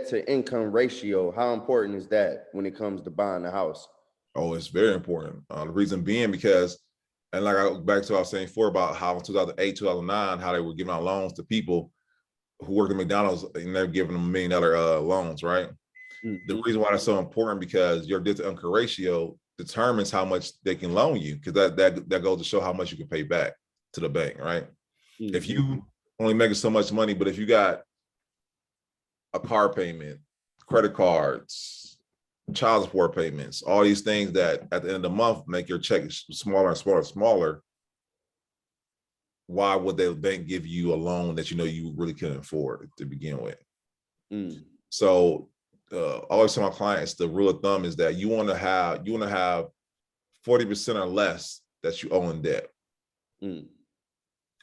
to income ratio, how important is that when it comes to buying a house? oh, it's very important. The reason being because, and like I go back to what I was saying before about how in 2008, 2009, how they were giving out loans to people who worked at McDonald's and they're giving them $1 million loans, right? The reason why that's so important because your debt to income ratio determines how much they can loan you, because that goes to show how much you can pay back to the bank, right? If you only making so much money, but if you got a car payment, credit cards, child support payments, all these things that at the end of the month make your check smaller and smaller and smaller, why would the bank give you a loan that you know you really couldn't afford to begin with? So I always tell my clients the rule of thumb is that you want to have 40% or less that you owe in debt.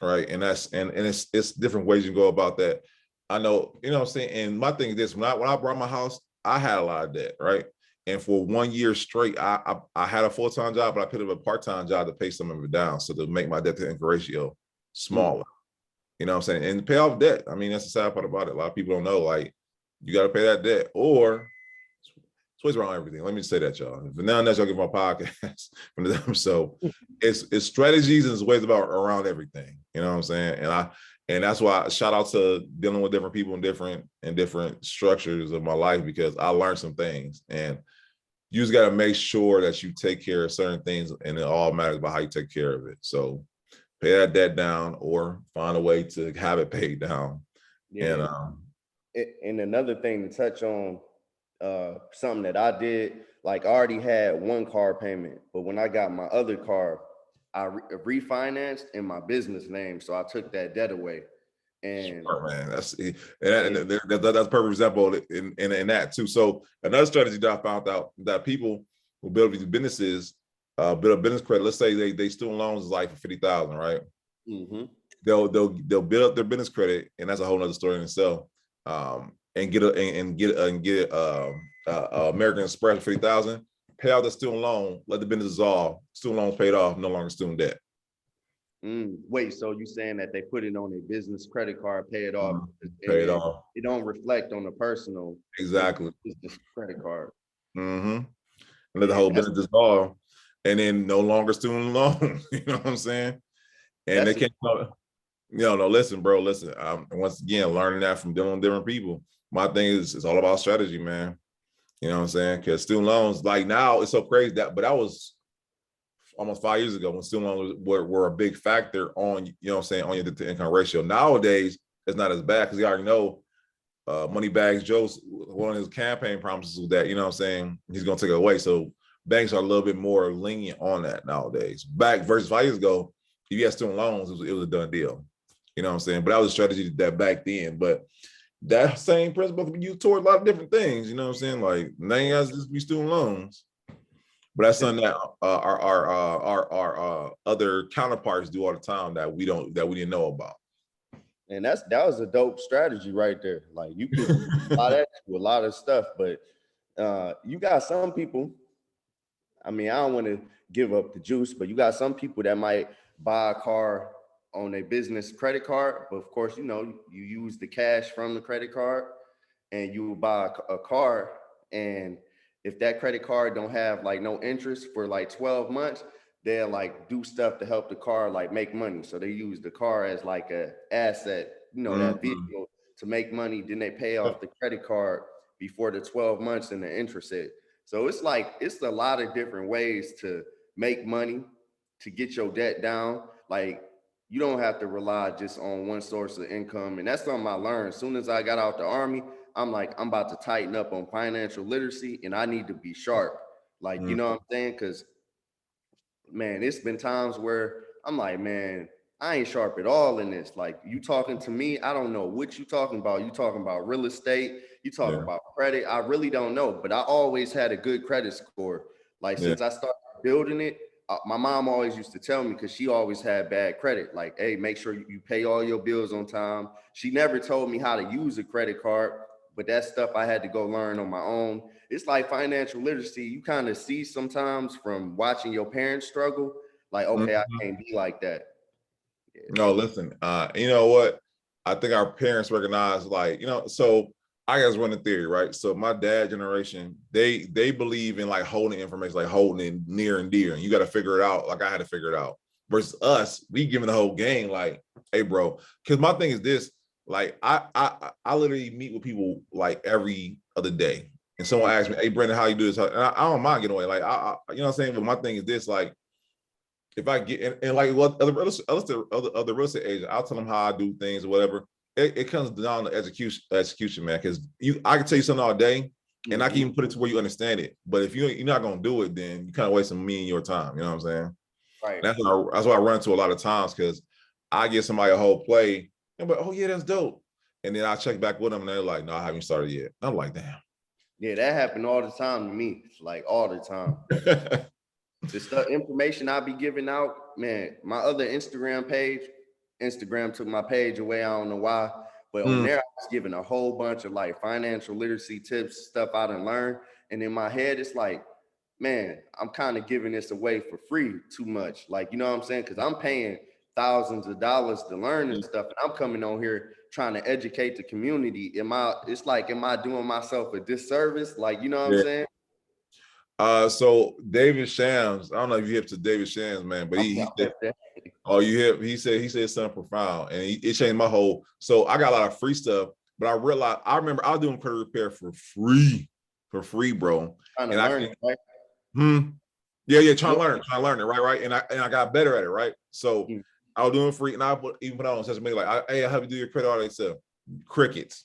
Right. And it's different ways you go about that. I know, you know what I'm saying? And my thing is this, when I bought my house, I had a lot of debt, right? And for 1 year straight, I had a full-time job, but I put up a part-time job to pay some of it down. So to make my debt to income ratio smaller. You know what I'm saying? And pay off debt. I mean, that's the sad part about it. A lot of people don't know, like, you got to pay that debt, or it's always around everything. Let me say that, y'all. But now that's y'all get my podcast from them. So it's strategies and it's ways about around everything. You know what I'm saying? And that's why shout out to dealing with different people in different structures of my life, because I learned some things. And you just got to make sure that you take care of certain things, and it all matters about how you take care of it. So pay that debt down, or find a way to have it paid down. Yeah. And another thing to touch on, something that I did, like I already had one car payment, but when I got my other car, I refinanced in my business name, so I took that debt away. And sure, man, that's a perfect example in that too. So another strategy that I found out that people who build these businesses, build a business credit. Let's say they student loans is like for 50,000, right? They'll build up their business credit, and that's a whole nother story in itself. And get American Express for 50,000, pay out the student loan, let the business dissolve, student loans paid off, no longer student debt. Wait, so you saying that they put it on a business credit card, pay it off, pay it off. It don't reflect on the personal exactly business credit card. And let the whole business dissolve, and then no longer student loan. You know what I'm saying? And they can't. No, listen, bro. Listen. Once again, learning that from dealing with different people. My thing is, it's all about strategy, man. You know what I'm saying? Because student loans, like now, it's so crazy but that was almost 5 years ago when student loans were a big factor on, you know what I'm saying, on your income ratio. Nowadays, it's not as bad because you already know Moneybags Joe's, one of his campaign promises was that, you know what I'm saying, he's going to take it away. So banks are a little bit more lenient on that nowadays. Back versus 5 years ago, if you had student loans, it was a done deal. You know what I'm saying? But that was a strategy that back then. But that same principle can be used toward a lot of different things. You know what I'm saying? Like, nothing has to just be student loans. But that's something that our other counterparts do all the time that we didn't know about. And that was a dope strategy right there. Like, you could apply that to a lot of stuff, but you got some people. I mean, I don't want to give up the juice, but you got some people that might buy a car on a business credit card, but of course, you know, you use the cash from the credit card, and you buy a car, and if that credit card don't have like no interest for like 12 months, they'll like do stuff to help the car like make money. So they use the car as like a asset, you know, that vehicle to make money. Then they pay off the credit card before the 12 months and the interest hit. So it's like, it's a lot of different ways to make money, to get your debt down. Like, you don't have to rely just on one source of income. And that's something I learned. As soon as I got out the Army, I'm like, I'm about to tighten up on financial literacy, and I need to be sharp. Like, you know what I'm saying? Because, man, it's been times where I'm like, man, I ain't sharp at all in this. Like, you talking to me, I don't know what you talking about. You talking about real estate, you talking about credit. I really don't know, but I always had a good credit score. Like, since I started building it, my mom always used to tell me, because she always had bad credit, like, hey, make sure you pay all your bills on time. She never told me how to use a credit card, but that stuff I had to go learn on my own. It's like financial literacy. You kind of see sometimes from watching your parents struggle, like, okay, I can't be like that. No, listen, you know what? I think our parents recognize, like, you know, so I guys run the theory, right? So my dad generation, they believe in like holding information, like holding it near and dear, and you got to figure it out. Like, I had to figure it out. Versus us, we giving the whole game, like, hey, bro. Because my thing is this, like, I literally meet with people like every other day, and someone asks me, hey, Brandon, how you do this? And I don't mind getting away, like, you know what I'm saying? But my thing is this, like, if I get and like what other real estate agents, I'll tell them how I do things or whatever. It comes down to execution, man. Because I can tell you something all day, and I can even put it to where you understand it. But if you're not gonna do it, then you kind of wasting me and your time. You know what I'm saying? Right. That's what I run into a lot of times, because I give somebody a whole play, and but oh yeah, that's dope. And then I check back with them and they're like, no, I haven't started yet. I'm like, damn. Yeah, that happened all the time to me, like all the time. The stuff, information I be giving out, man, my other Instagram page, Instagram took my page away. I don't know why, but on there, I was giving a whole bunch of like financial literacy tips, stuff I done learned. And in my head, it's like, man, I'm kind of giving this away for free too much. Like, you know what I'm saying? Because I'm paying thousands of dollars to learn and stuff. And I'm coming on here trying to educate the community. It's like, am I doing myself a disservice? Like, you know what I'm saying? So David Shams, I don't know if you hip to David Shams, man, but he said, oh, you hip? He said something profound, and it changed my whole. So I got a lot of free stuff, but I remember I was doing credit repair for free, bro. Trying to learn it, right? Yeah, trying to learn it, right, and I got better at it, right. So I was doing free, and I even put on social media like, hey, I have you do your credit audit stuff. Crickets,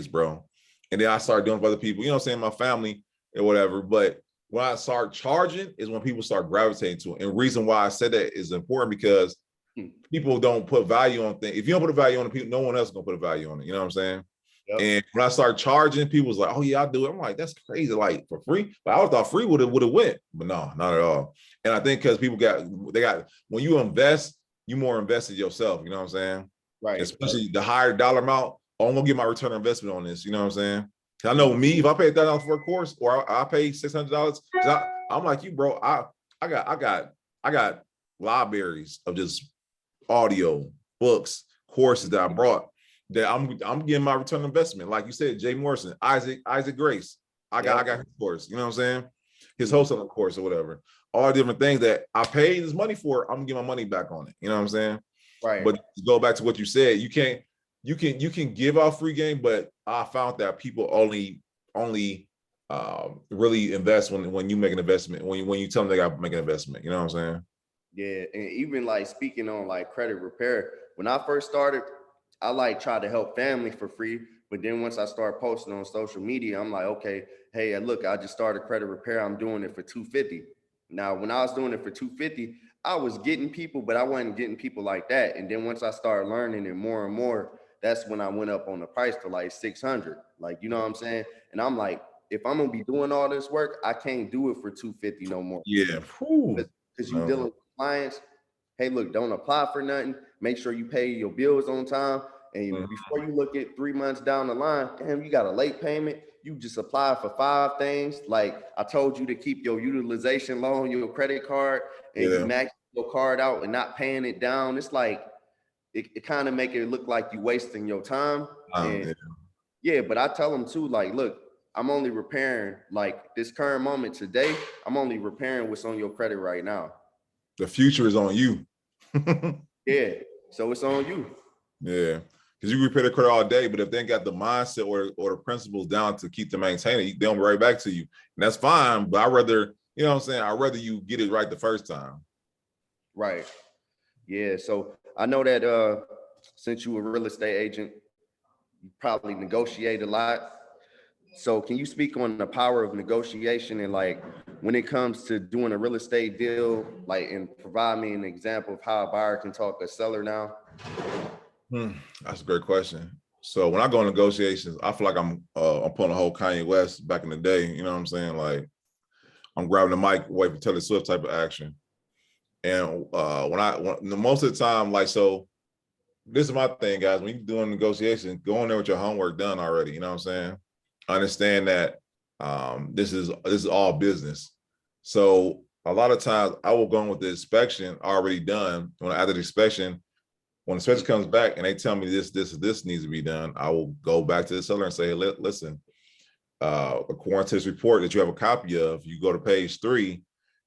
bro. And then I started doing it for other people, you know what I'm saying, my family or whatever. But when I start charging is when people start gravitating to it. And the reason why I said that is important because people don't put value on things. If you don't put a value on it, no one else is gonna put a value on it. You know what I'm saying? Yep. And when I start charging, people was like, "Oh yeah, I'll do it." I'm like, "That's crazy!" Like for free. But I thought free would have went, but no, not at all. And I think because people got when you invest, you more invested yourself. You know what I'm saying? Right. Especially the higher dollar amount. Oh, I'm gonna get my return on investment on this. You know what I'm saying? I know me, if I pay $1,000 for a course or I pay $600, I'm like you, bro. I got libraries of just audio, books, courses that I brought that I'm getting my return on investment. Like you said, Jay Morrison, Isaac Grace. I got his course, you know what I'm saying? His wholesaling course or whatever. All different things that I paid this money for, I'm gonna get my money back on it. You know what I'm saying? Right. But to go back to what you said, you can give out free game, but I found that people only really invest when you make an investment, when you tell them they got to make an investment. You know what I'm saying? Yeah, and even like speaking on like credit repair, when I first started, I like tried to help family for free. But then once I started posting on social media, I'm like, okay, hey, look, I just started credit repair. I'm doing it for $250. Now, when I was doing it for $250, I was getting people, but I wasn't getting people like that. And then once I started learning it more and more, that's when I went up on the price to like 600. Like, you know what I'm saying? And I'm like, if I'm gonna be doing all this work, I can't do it for $250 no more. Yeah, because you dealing with clients. Hey, look, don't apply for nothing. Make sure you pay your bills on time. And before you look at 3 months down the line, damn, you got a late payment. You just apply for 5 things. Like I told you to keep your utilization low on your credit card, and you max your card out and not paying it down. It's like it kind of make it look like you wasting your time. But I tell them too, like, look, I'm only repairing like this current moment today. I'm only repairing what's on your credit right now. The future is on you. Yeah, so it's on you. Yeah, because you repair the credit all day, but if they ain't got the mindset or the principles down to keep them maintaining, they'll be right back to you. And that's fine, but I'd rather, you know what I'm saying, I'd rather you get it right the first time. Right. Yeah, so I know that since you a real estate agent, you probably negotiate a lot. So can you speak on the power of negotiation and like when it comes to doing a real estate deal, like, and provide me an example of how a buyer can talk a seller now? That's a great question. So when I go on negotiations, I feel like I'm pulling a whole Kanye West back in the day. You know what I'm saying? Like I'm grabbing the mic away from Taylor Swift type of action. And most of the time, like, so this is my thing, guys. When you're doing negotiations, go in there with your homework done already. You know what I'm saying? Understand that this is all business. So a lot of times I will go in with the inspection already done. After the inspection, when the inspection comes back and they tell me this needs to be done, I will go back to the seller and say, hey, listen, according to this report that you have a copy of, you go to page 3,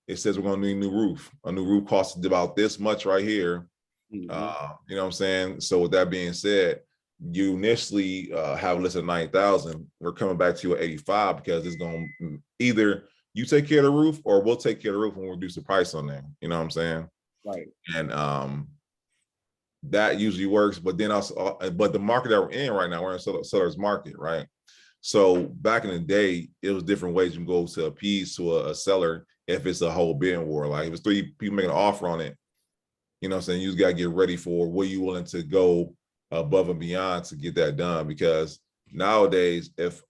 it says we're going to need a new roof. A new roof costs about this much right here. You know what I'm saying? So with that being said, you initially have listed 9,000. We're coming back to you at 85 because it's going to either you take care of the roof or we'll take care of the roof and we'll reduce the price on there. You know what I'm saying? Right. And that usually works. But then also, but the market that we're in right now, we're in seller's market, right? So back in the day, it was different ways you can go to appease to a seller if it's a whole bidding war. Like if it's 3 people making an offer on it, you know what I'm saying? You just got to get ready for what you willing to go above and beyond to get that done. Because nowadays, if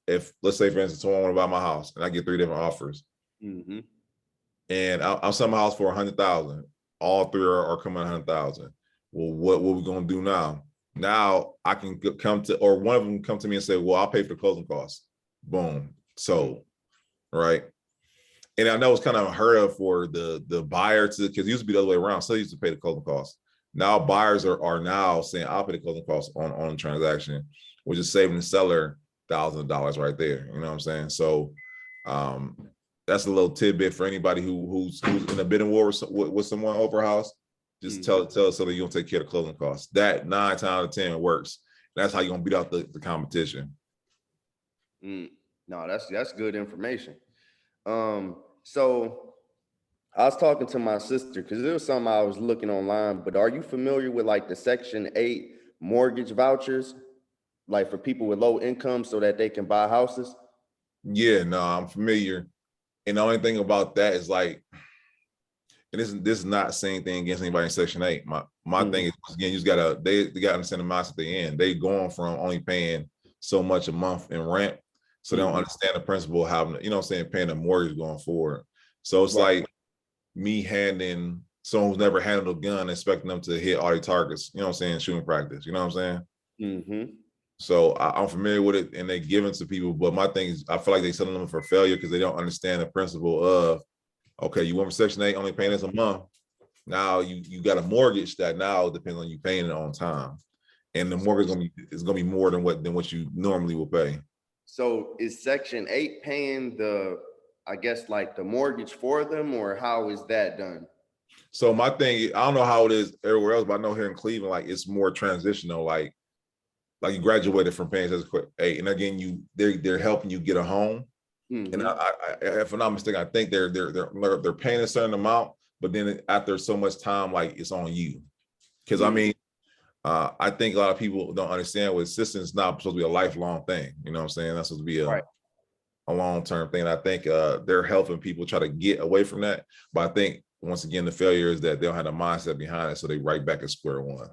let's say for instance, someone want to buy my house and I get 3 different offers, and I'm selling my house for 100,000, all 3 are coming 100,000. Well, what we gonna do now? Now I can come to, or one of them come to me and say, well, I'll pay for the closing costs. Boom, sold, right? And I know it's kind of unheard of for the buyer to, because it used to be the other way around. So they used to pay the closing costs. Now buyers are now saying, I'll pay the closing costs on the transaction, which is saving the seller thousands of dollars right there. You know what I'm saying? So that's a little tidbit for anybody who's in a bidding war with someone over a house. Just tell us so that you don't take care of the closing costs. That 9 times out of 10 works. That's how you're gonna beat out the competition. No, that's good information. So I was talking to my sister because it was something I was looking online, but are you familiar with like the Section 8 mortgage vouchers, like for people with low income so that they can buy houses? Yeah, no, I'm familiar. And the only thing about that is like, and this is not saying anything against anybody in Section 8. My thing is, again, you just gotta they gotta understand the mindset at the end. They going from only paying so much a month in rent, so they don't understand the principle of having, you know what I'm saying, paying a mortgage going forward. So it's like me handing someone who's never handled a gun, expecting them to hit all their targets, you know what I'm saying, shooting practice, you know what I'm saying? So I'm familiar with it, and they give it to people, but my thing is, I feel like they selling them for failure because they don't understand the principle of, okay, you went from Section 8, only paying this a month. Now you got a mortgage that now depends on you paying it on time, and the mortgage is gonna be more than what you normally will pay. So is Section 8 paying the, I guess, like the mortgage for them, or how is that done? So my thing, I don't know how it is everywhere else, but I know here in Cleveland, like it's more transitional. Like you graduated from paying Section 8, and again, they're helping you get a home. And I, if I'm not mistaken, I think they're paying a certain amount, but then after so much time, like it's on you. Because I mean, I think a lot of people don't understand with assistance not supposed to be a lifelong thing. You know what I'm saying? That's supposed to be a long-term thing. And I think they're helping people try to get away from that. But I think once again, the failure is that they don't have a mindset behind it, so they right back at square one.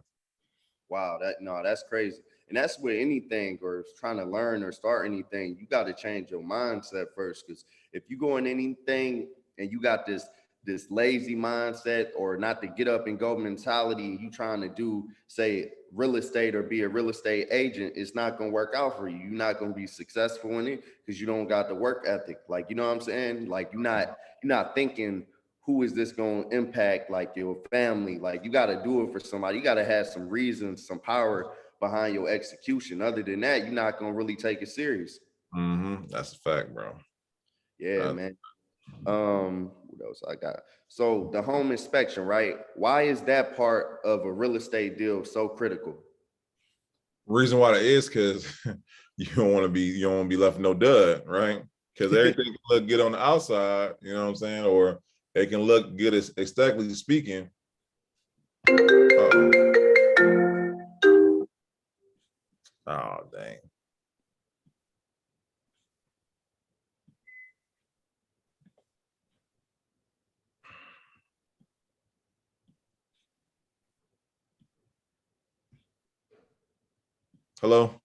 Wow, that's crazy. And that's with anything, or trying to learn or start anything, you got to change your mindset first. Because if you go in anything and you got this lazy mindset, or not to get up and go mentality, and you trying to do, say, real estate or be a real estate agent, it's not going to work out for you. You're not going to be successful in it because you don't got the work ethic. Like, you know what I'm saying? Like, you're not thinking, who is this going to impact, like your family? Like, you got to do it for somebody. You got to have some reasons, some power behind your execution. Other than that, you're not going to really take it serious. That's a fact, bro. Yeah, man. What else I got? So the home inspection, right? Why is that part of a real estate deal so critical? Reason why that is because you don't want to be left no dud, right? Because everything can look good on the outside, you know what I'm saying, or it can look good as aesthetically speaking. Oh dang. Hello?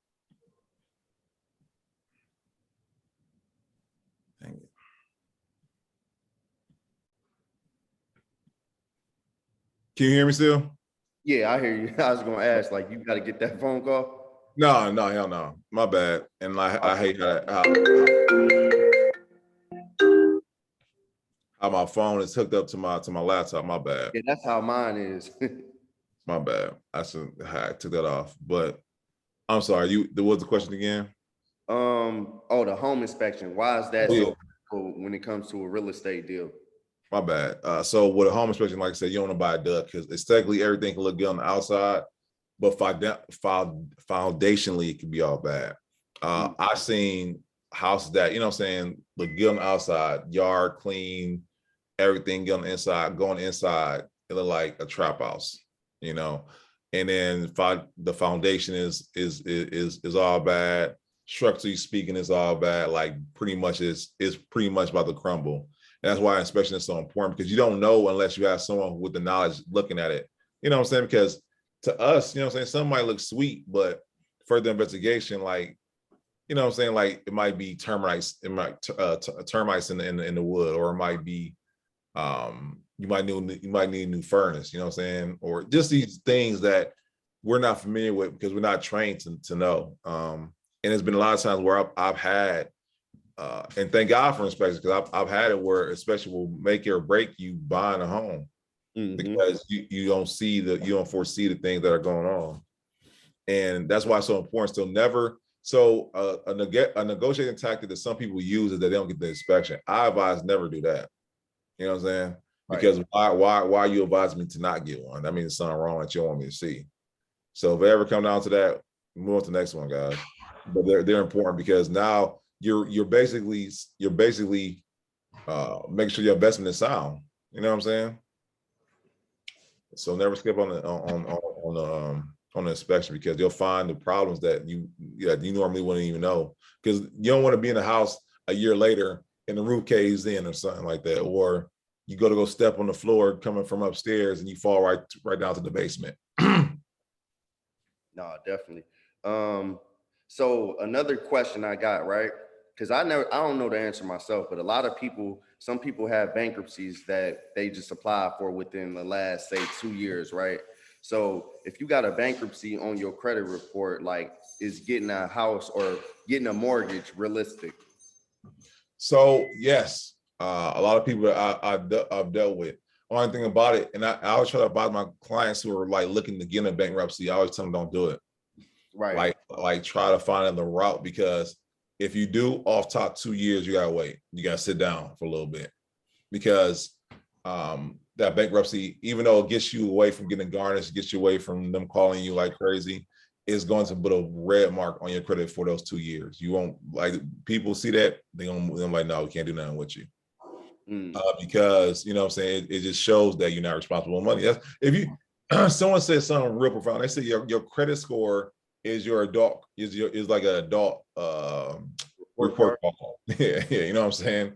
Dang it. Can you hear me still? Yeah, I hear you. I was going to ask, like, you got to get that phone call? No, hell no. My bad. And I hate how my phone is hooked up to my laptop. My bad. Yeah, that's how mine is. My bad. I took that off. But I'm sorry. There was the question again. The home inspection. Why is that so critical when it comes to a real estate deal? My bad. So with a home inspection, like I said, you don't want to buy a duck because aesthetically everything can look good on the outside, but foundationally it can be all bad. I've seen houses that, you know what I'm saying, look good on the outside, yard clean, everything good on the inside, going inside, it look like a trap house, you know. And then the foundation is all bad. Structurally speaking, is all bad. Like pretty much is pretty much about to crumble. And that's why inspection is so important, because you don't know unless you have someone with the knowledge looking at it. You know what I'm saying? Because to us, you know what I'm saying, some might look sweet, but further investigation, like, you know what I'm saying, like it might be termites, it might termites in the wood, or it might be you might need a new furnace, you know what I'm saying, or just these things that we're not familiar with because we're not trained to know. And there's been a lot of times where I've had and thank God for inspection, because I've had it where inspection will make or break you buying a home, because you don't foresee the things that are going on. And that's why it's so important. So never, so a negotiating tactic that some people use is that they don't get the inspection. I advise never do that. You know what I'm saying? Because why you advise me to not get one? That means something wrong that you don't want me to see. So if it ever come down to that, move on to the next one, guys. But they're important, because now you're basically making sure your investment is sound. You know what I'm saying? So never skip on the inspection, because you'll find the problems that you normally wouldn't even know, because you don't want to be in the house a year later and the roof caves in or something like that, or you go step on the floor coming from upstairs and you fall right down to the basement. No, definitely. So another question I got, right? Because I don't know the answer myself, but a lot of people, some people have bankruptcies that they just apply for within the last, say, 2 years, right? So if you got a bankruptcy on your credit report, like, is getting a house or getting a mortgage realistic? So yes, a lot of people I've dealt with. Only thing about it, and I always try to advise my clients who are like looking to get in bankruptcy, I always tell them don't do it. Right. Like try to find the route, because if you do, off top 2 years, you gotta wait. You gotta sit down for a little bit, because that bankruptcy, even though it gets you away from getting garnished, gets you away from them calling you like crazy, is going to put a red mark on your credit for those 2 years. You won't, like, people see that, they're like, no, we can't do nothing with you. Because, you know what I'm saying, it just shows that you're not responsible for money. That's, if you, someone said something real profound. They said your credit score is your adult, is like an adult report card. Yeah, you know what I'm saying?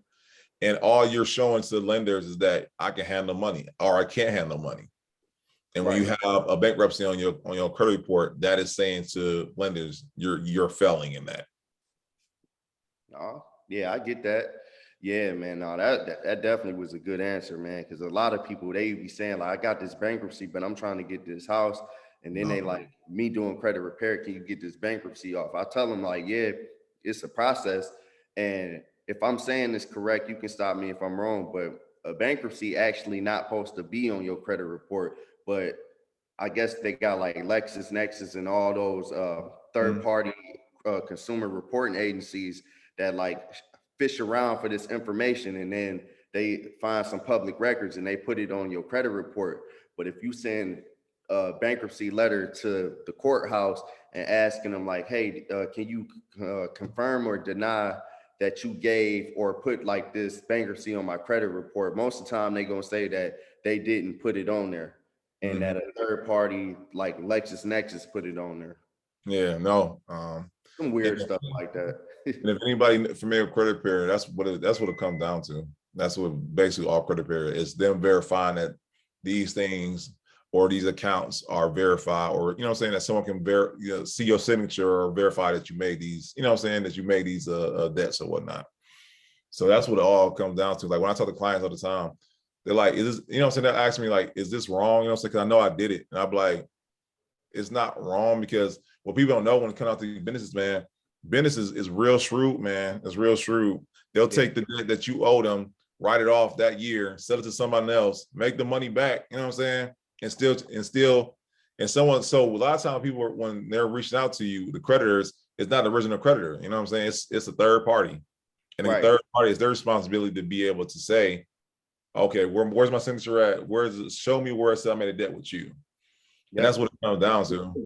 And all you're showing to lenders is that I can handle money or I can't handle money. And when you have a bankruptcy on your credit report, that is saying to lenders, you're failing in that. Oh, yeah, I get that. Yeah, man. No, that definitely was a good answer, man. Because a lot of people, they be saying like, I got this bankruptcy, but I'm trying to get this house, and then they like, me doing credit repair, can you get this bankruptcy off? I tell them like, yeah, it's a process, and if I'm saying this correct, you can stop me if I'm wrong. But a bankruptcy actually not supposed to be on your credit report, but I guess they got like LexisNexis and all those third party consumer reporting agencies that like fish around for this information, and then they find some public records and they put it on your credit report. But if you send a bankruptcy letter to the courthouse and asking them like, hey, can you confirm or deny that you gave or put like this bankruptcy on my credit report, most of the time they gonna say that they didn't put it on there, and that a third party like LexisNexis put it on there. Yeah, no. Some weird stuff like that. And if anybody familiar with credit repair, that's what it comes down to. That's what basically all credit repair is, them verifying that these things or these accounts are verified, or, you know what I'm saying, that someone can see your signature or verify that you made these, you know what I'm saying, that you made these debts or whatnot. So that's what it all comes down to. Like when I talk to clients all the time, they're like, is this, you know what I'm saying, they ask me like, is this wrong? You know what I'm saying? Because I know I did it. And I'm like, it's not wrong, because what people don't know when it comes out to businesses, man, business is real shrewd, man. It's real shrewd. They'll take the debt that you owe them, write it off that year, sell it to somebody else, make the money back, you know what I'm saying? And someone, so a lot of times people, when they're reaching out to you, the creditors, it's not the original creditor, you know what I'm saying? It's a third party. And the third party is their responsibility to be able to say, okay, where's my signature at? Show me where it said I made a debt with you. And that's what it comes down to.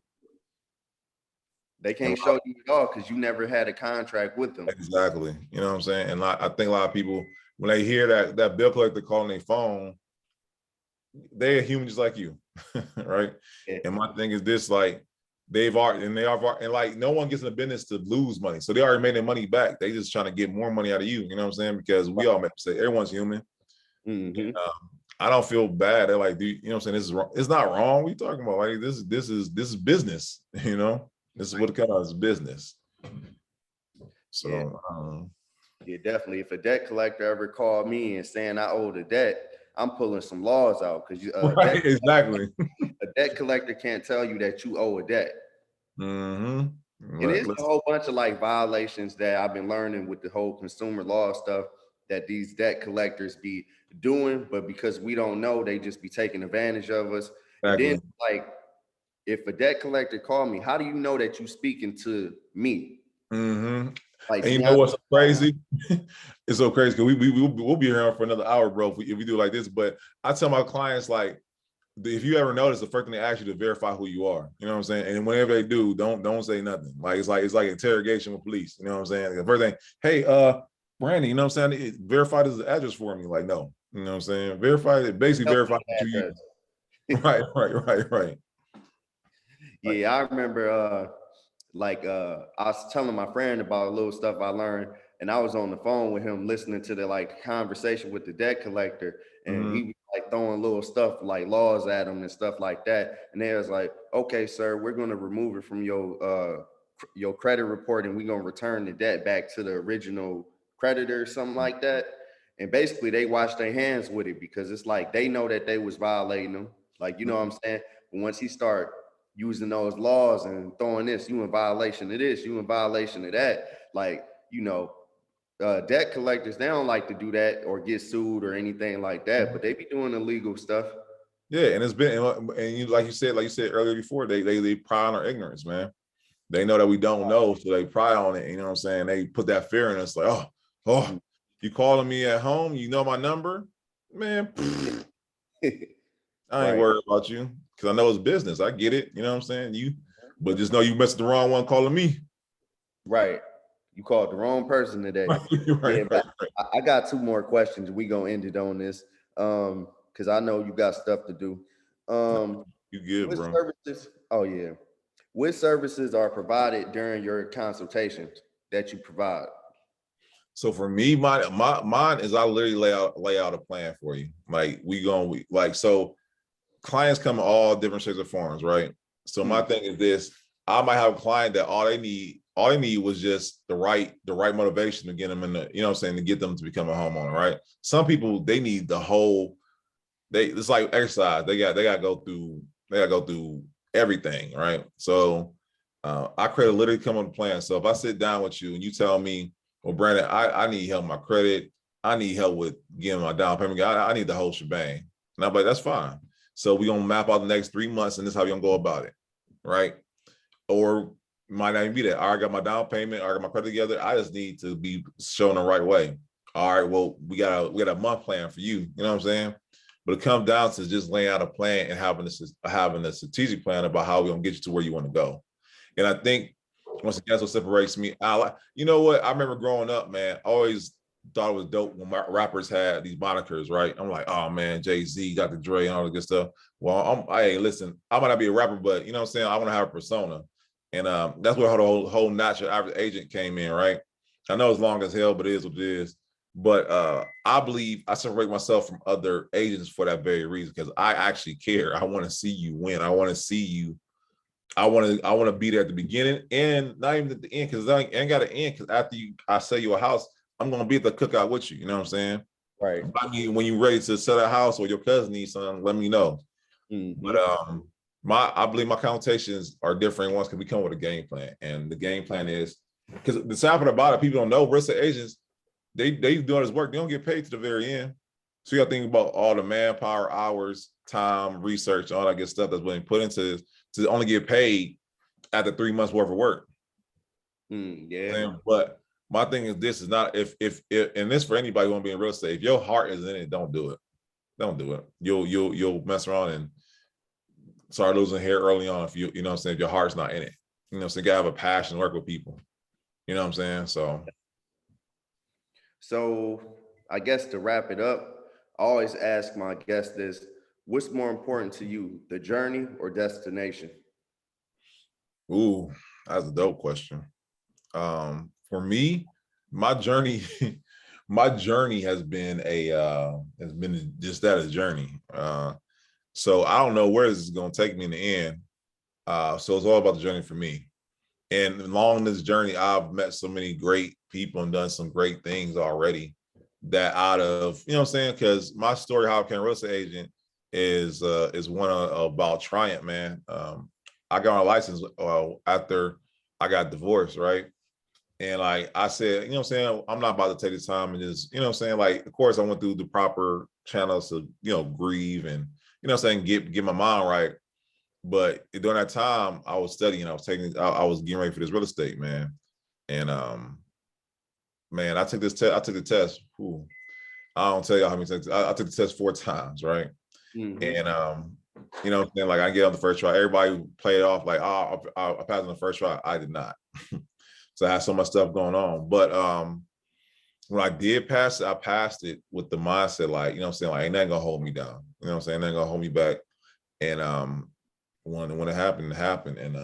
They can't show you at all because you never had a contract with them. Exactly. You know what I'm saying? And I think a lot of people, when they hear that bill collector calling their phone, they're human just like you, right? Yeah. And my thing is this, like, and like no one gets in the business to lose money. So they already made their money back. They just trying to get more money out of you. You know what I'm saying? Because we all make mistakes. Everyone's human. And, I don't feel bad. They're like, you know what I'm saying? This is wrong. It's not wrong. What are you talking about? Like this is business, you know? This is what it kind of is business. Yeah, So yeah, definitely. If a debt collector ever called me and saying I owe the debt, I'm pulling some laws out because right, exactly. a debt collector can't tell you that you owe a debt. Mm-hmm. And Right. it's a whole bunch of like violations that I've been learning with the whole consumer law stuff that these debt collectors be doing, but because we don't know, they just be taking advantage of us. And then Exactly. like if a debt collector call me, how do you know that you speaking to me? Mm-hmm. Like, And do you you know have what's so like, crazy? It's so crazy because we'll be here for another hour, bro, if we do like this. But I tell my clients, like, if you ever notice, the first thing they ask you to verify who you are. You know what I'm saying? And whenever they do, don't say nothing. Like it's like interrogation with police. You know what I'm saying? The first thing, hey, Brandon, you know what I'm saying? Verify this address for me. Like, no, you know what I'm saying? Verify it, basically tell verify me that you. the address? Right. Like, Yeah, I remember I was telling my friend about a little stuff I learned, and I was on the phone with him listening to the like conversation with the debt collector, and mm-hmm. he was like throwing little stuff like laws at him and stuff like that. And they was like, okay, sir, we're gonna remove it from your credit report and we're gonna return the debt back to the original creditor, something like that. And basically they wash their hands with it because it's like they know that they was violating them. Like, you know what I'm saying? But once he start using those laws and throwing this, you in violation of this, you in violation of that. Like, debt collectors, they don't like to do that or get sued or anything like that, but they be doing illegal stuff. Yeah, and it's been and you like you said earlier before, they pride on our ignorance, man. They know that we don't know, so they pride on it. You know what I'm saying? They put that fear in us, like, oh, you calling me at home? You know my number, man. I ain't Right, worried about you because I know it's business. I get it. You know what I'm saying? But just know you messed the wrong one calling me. right. You called the wrong person today. Right. Yeah, but I got two more questions. We gonna end it on this. Because I know you got stuff to do. Um, You good, what bro? services? Oh yeah. What services are provided during your consultations that you provide? So for me, mine is I literally lay out a plan for you. Like so clients come in all different shapes and forms, right? So my thing is this: I might have a client that all they need was just the right motivation to get them in the, you know what I'm saying, to get them to become a homeowner, right? Some people they need the whole, it's like exercise. They got to go through everything, right? So I create a literally come on the plan. So if I sit down with you and you tell me, well, Brandon, I need help with my credit, I need help with getting my down payment, I need the whole shebang. And I'm like, that's fine. So we're gonna map out the next 3 months, and this is how we're gonna go about it, right? Or might not even be that. All right, I got my down payment, I got my credit together. I just need to be shown the right way. All right, well, we got a month plan for you. You know what I'm saying? But it comes down to just laying out a plan and having a strategic plan about how we're gonna get you to where you want to go. And I think once again, that's what separates me. You know what? I remember growing up, man, I always thought it was dope when rappers had these monikers, right? I'm like, oh man, Jay-Z, Dr. Dre, and all the good stuff. Well, hey, listen, I might not be a rapper, but you know what I'm saying? I want to have a persona. And that's where the whole natural average agent came in, right? I know it's long as hell, but it is what it is. But I believe I separate myself from other agents for that very reason, because I actually care. I want to see you win. I want to see you. I want to be there at the beginning and not even at the end, because I ain't got to end, because after I sell you a house, I'm gonna be at the cookout with you. You know what I'm saying? Right. I mean, when you're ready to sell a house or your cousin needs something, let me know. But I believe my consultations are different ones because we come with a game plan, and the game plan is, because the sad part about it, people don't know real estate agents, they doing this work, they don't get paid to the very end. So you got to think about all the manpower, hours, time, research, all that good stuff that's being put into this to only get paid after 3 months worth of work. Yeah. But my thing is, this is not, if and this for anybody who want to be in real estate, if your heart is in it, don't do it. Don't do it. You'll mess around and start losing hair early on if you know what I'm saying, if your heart's not in it. You know, so you gotta have a passion to work with people. You know what I'm saying? So I guess to wrap it up, I always ask my guests this: what's more important to you, the journey or destination? Ooh, that's a dope question. For me, my journey, my journey has been just that, a journey. So I don't know where this is going to take me in the end. So it's all about the journey for me. And along this journey, I've met so many great people and done some great things already that out of, you know what I'm saying? Because my story, how I became a real estate agent, is one about triumph, man. I got my license after I got divorced, right? And like I said, you know what I'm saying? I'm not about to take the time and just, you know what I'm saying? Like, of course, I went through the proper channels to, grieve and, you know what I'm saying, get my mind right. But during that time, I was studying, I was getting ready for this real estate, man. And man, I took the test. Ooh, I don't tell y'all how many times. I took the test 4 times, right? Mm-hmm. And you know what I'm saying? Like I get on the first try. Everybody played it off like, oh, I passed on the first try. I did not. So I had so much stuff going on. But when I did pass it, I passed it with the mindset, like, you know what I'm saying? Like, ain't nothing gonna hold me down. You know what I'm saying? Ain't nothing gonna hold me back. And when it happened, it happened. And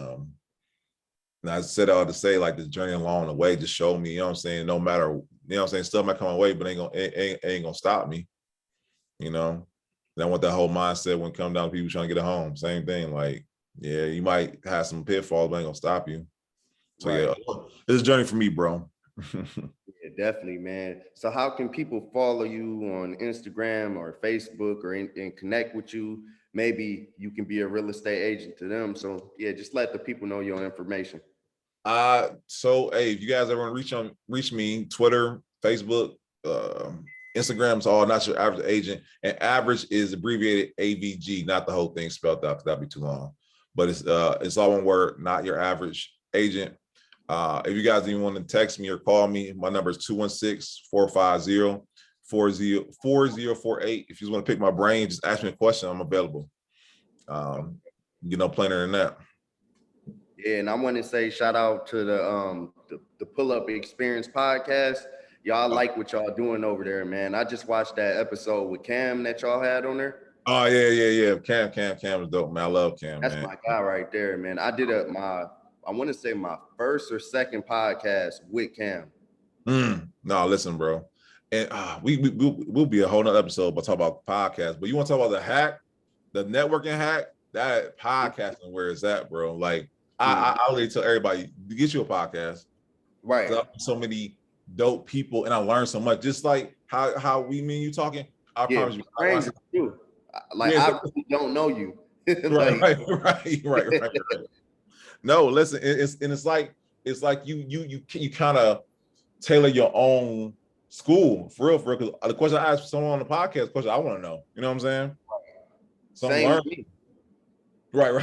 I said all to say, like, the journey along the way just showed me, you know what I'm saying, no matter, you know what I'm saying, stuff might come my way, but ain't gonna stop me, you know. And I want that whole mindset when it comes down to people trying to get a home. Same thing. Like, yeah, you might have some pitfalls, but ain't gonna stop you. So right. Yeah, this is a journey for me, bro. Yeah, definitely, man. So how can people follow you on Instagram or Facebook or and connect with you? Maybe you can be a real estate agent to them. So yeah, just let the people know your information. So hey, if you guys ever want to reach me, Twitter, Facebook, Instagram's all Not Your Average Agent. And average is abbreviated AVG, not the whole thing spelled out, because that'd be too long. But it's all one word, Not Your Average Agent. If you guys even want to text me or call me, my number is 216-450-4048. If you just want to pick my brain, just ask me a question. I'm available. Plainer than that. Yeah, and I want to say shout out to the Pull Up Experience podcast. Y'all like what y'all doing over there, man. I just watched that episode with Cam that y'all had on there. Oh yeah. Cam is dope, man. I love Cam. That's man. My guy right there, man. I did I want to say my first or second podcast with Cam. No, listen, bro. And we'll be a whole nother episode, but talk about podcasts. But you want to talk about the hack, the networking hack, that podcasting where it's at, bro. Like I already tell everybody to get you a podcast. Right. So many dope people, and I learned so much. Just like how me and you talking. I promise you. Strangers too. Like I really don't know you. Right. No, listen, it's like you kind of tailor your own school for real. Because the question I asked someone on the podcast, question I want to know. You know what I'm saying? So Same. Right.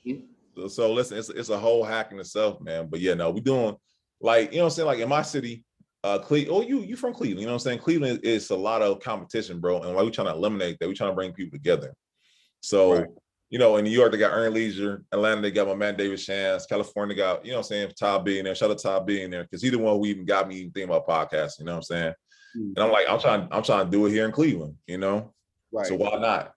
Mm-hmm. So listen, it's a whole hack in itself, man. But yeah, no, we doing like, you know what I'm saying? Like in my city, Cleveland. Oh, you from Cleveland? You know what I'm saying? Cleveland is a lot of competition, bro. And why we trying to eliminate that? We trying to bring people together. So. Right. In New York, they got Earn Leisure. Atlanta, they got my man David Shans. California got, you know what I'm saying, Todd being there. Shout out to Todd being there, because he's the one who even got me thinking about podcasting, you know what I'm saying? Mm-hmm. And I'm like, I'm trying to do it here in Cleveland, you know? Right. So why not?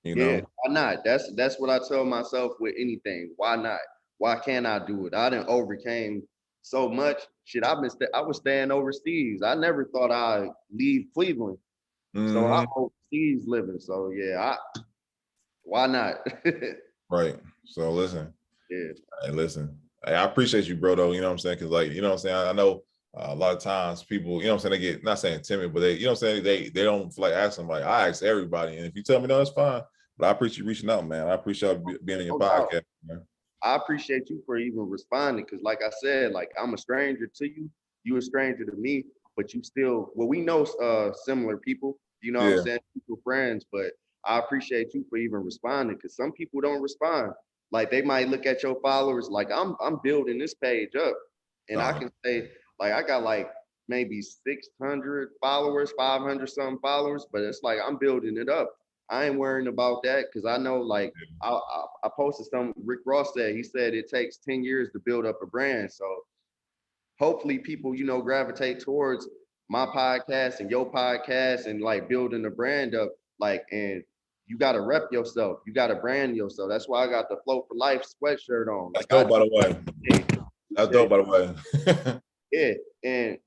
Why not? That's what I tell myself with anything. Why not? Why can't I do it? I done overcame so much shit. I was staying overseas. I never thought I'd leave Cleveland. Mm-hmm. So I'm overseas living. So yeah, why not? Right. So listen. Yeah. Hey, listen. Hey, I appreciate you, bro, though. You know what I'm saying? Because, like, you know what I'm saying? I know a lot of times people, you know what I'm saying, they get, not saying timid, but they, you know what I'm saying, they don't feel like asking. Like, I ask everybody. And if you tell me no, it's fine. But I appreciate you reaching out, man. I appreciate being in your podcast, man. I appreciate you for even responding. Because like I said, like, I'm a stranger to you. You a stranger to me. But you still, we know similar people. You know what I'm saying? People friends. But I appreciate you for even responding, because some people don't respond. Like they might look at your followers like I'm building this page up, and I can say like I got like maybe 600 followers, 500 something followers, but it's like I'm building it up. I ain't worrying about that, because I know like I posted something Rick Ross said. He said it takes 10 years to build up a brand. So hopefully people gravitate towards my podcast and your podcast and like building the brand up, like, and you got to rep yourself. You got to brand yourself. That's why I got the Flow4life sweatshirt on. That's dope, by the way. That's dope, by the way. Yeah. And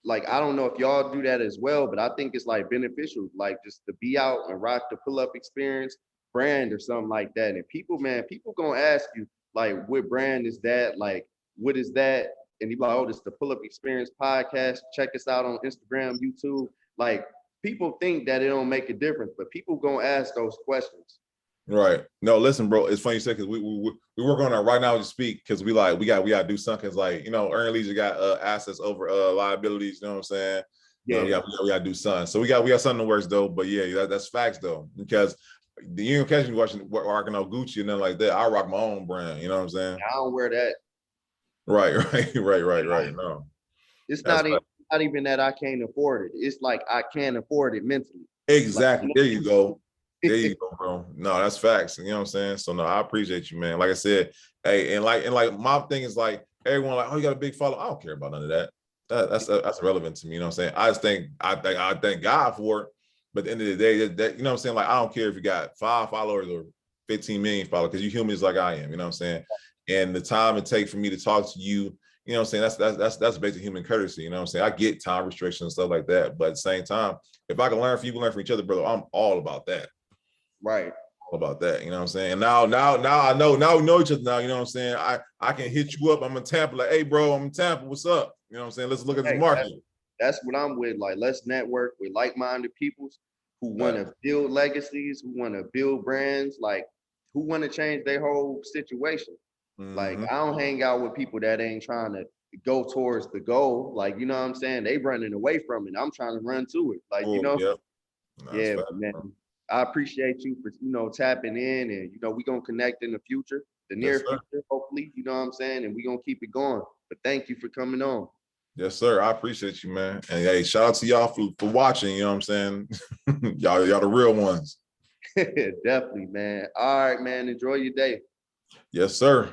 like, I don't know if y'all do that as well, but I think it's like beneficial, like just to be out and rock the pull-up experience brand or something like that. And people, man, people gonna ask you, like, what brand is that? Like, what is that? And you be like, oh, this is the Pull-Up Experience podcast. Check us out on Instagram, YouTube. Like, people think that it don't make a difference, but people gonna ask those questions. Right. No, listen, bro. It's funny you say because we work on that right now to speak because we got to do something. Cause like, you know, earned leisure got assets over liabilities. You know what I'm saying? You know, Yeah. we got to do something. So we got something that works though. But yeah, that's facts though. Because you don't catch me rocking no Gucci and nothing like that. I rock my own brand. You know what I'm saying? I don't wear that. Right. Right. No, It's that's not even that I can't afford it. It's like I can't afford it mentally. Like, exactly. There you go. There you go, bro. No, that's facts. You know what I'm saying? So no, I appreciate you, man. Like I said, hey, and like my thing is like everyone like, oh, you got a big follow. I don't care about none of that. That's irrelevant to me. You know what I'm saying? I just think I thank God for it. But at the end of the day, that you know what I'm saying? Like, I don't care if you got 5 followers or 15 million followers, because you humans like I am, you know what I'm saying? And the time it takes for me to talk to you, you know what I'm saying? That's basic human courtesy, you know what I'm saying? I get time restrictions and stuff like that. But at the same time, if I can learn from you, we learn from each other, brother, I'm all about that. right. All about that, you know what I'm saying? And now I know, now we know each other now, you know what I'm saying? I can hit you up. I'm in Tampa, like, hey, bro, I'm in Tampa. What's up? You know what I'm saying? Let's look at this Hey, market. that's what I'm with. Like, let's network with like-minded peoples who want to build legacies, who want to build brands, like who want to change their whole situation. Like, I don't hang out with people that ain't trying to go towards the goal. Like, you know what I'm saying? They running away from it. I'm trying to run to it. Like, you Oh, know, yeah. No, yeah, but man. I appreciate you for, tapping in, and we gonna connect in the future, the near future, hopefully, you know what I'm saying, and we gonna keep it going. But thank you for coming on. Yes, sir. I appreciate you, man. And hey, shout out to y'all for watching. You know what I'm saying? y'all the real ones. Definitely, man. All right, man. Enjoy your day. Yes, sir.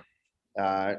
All right.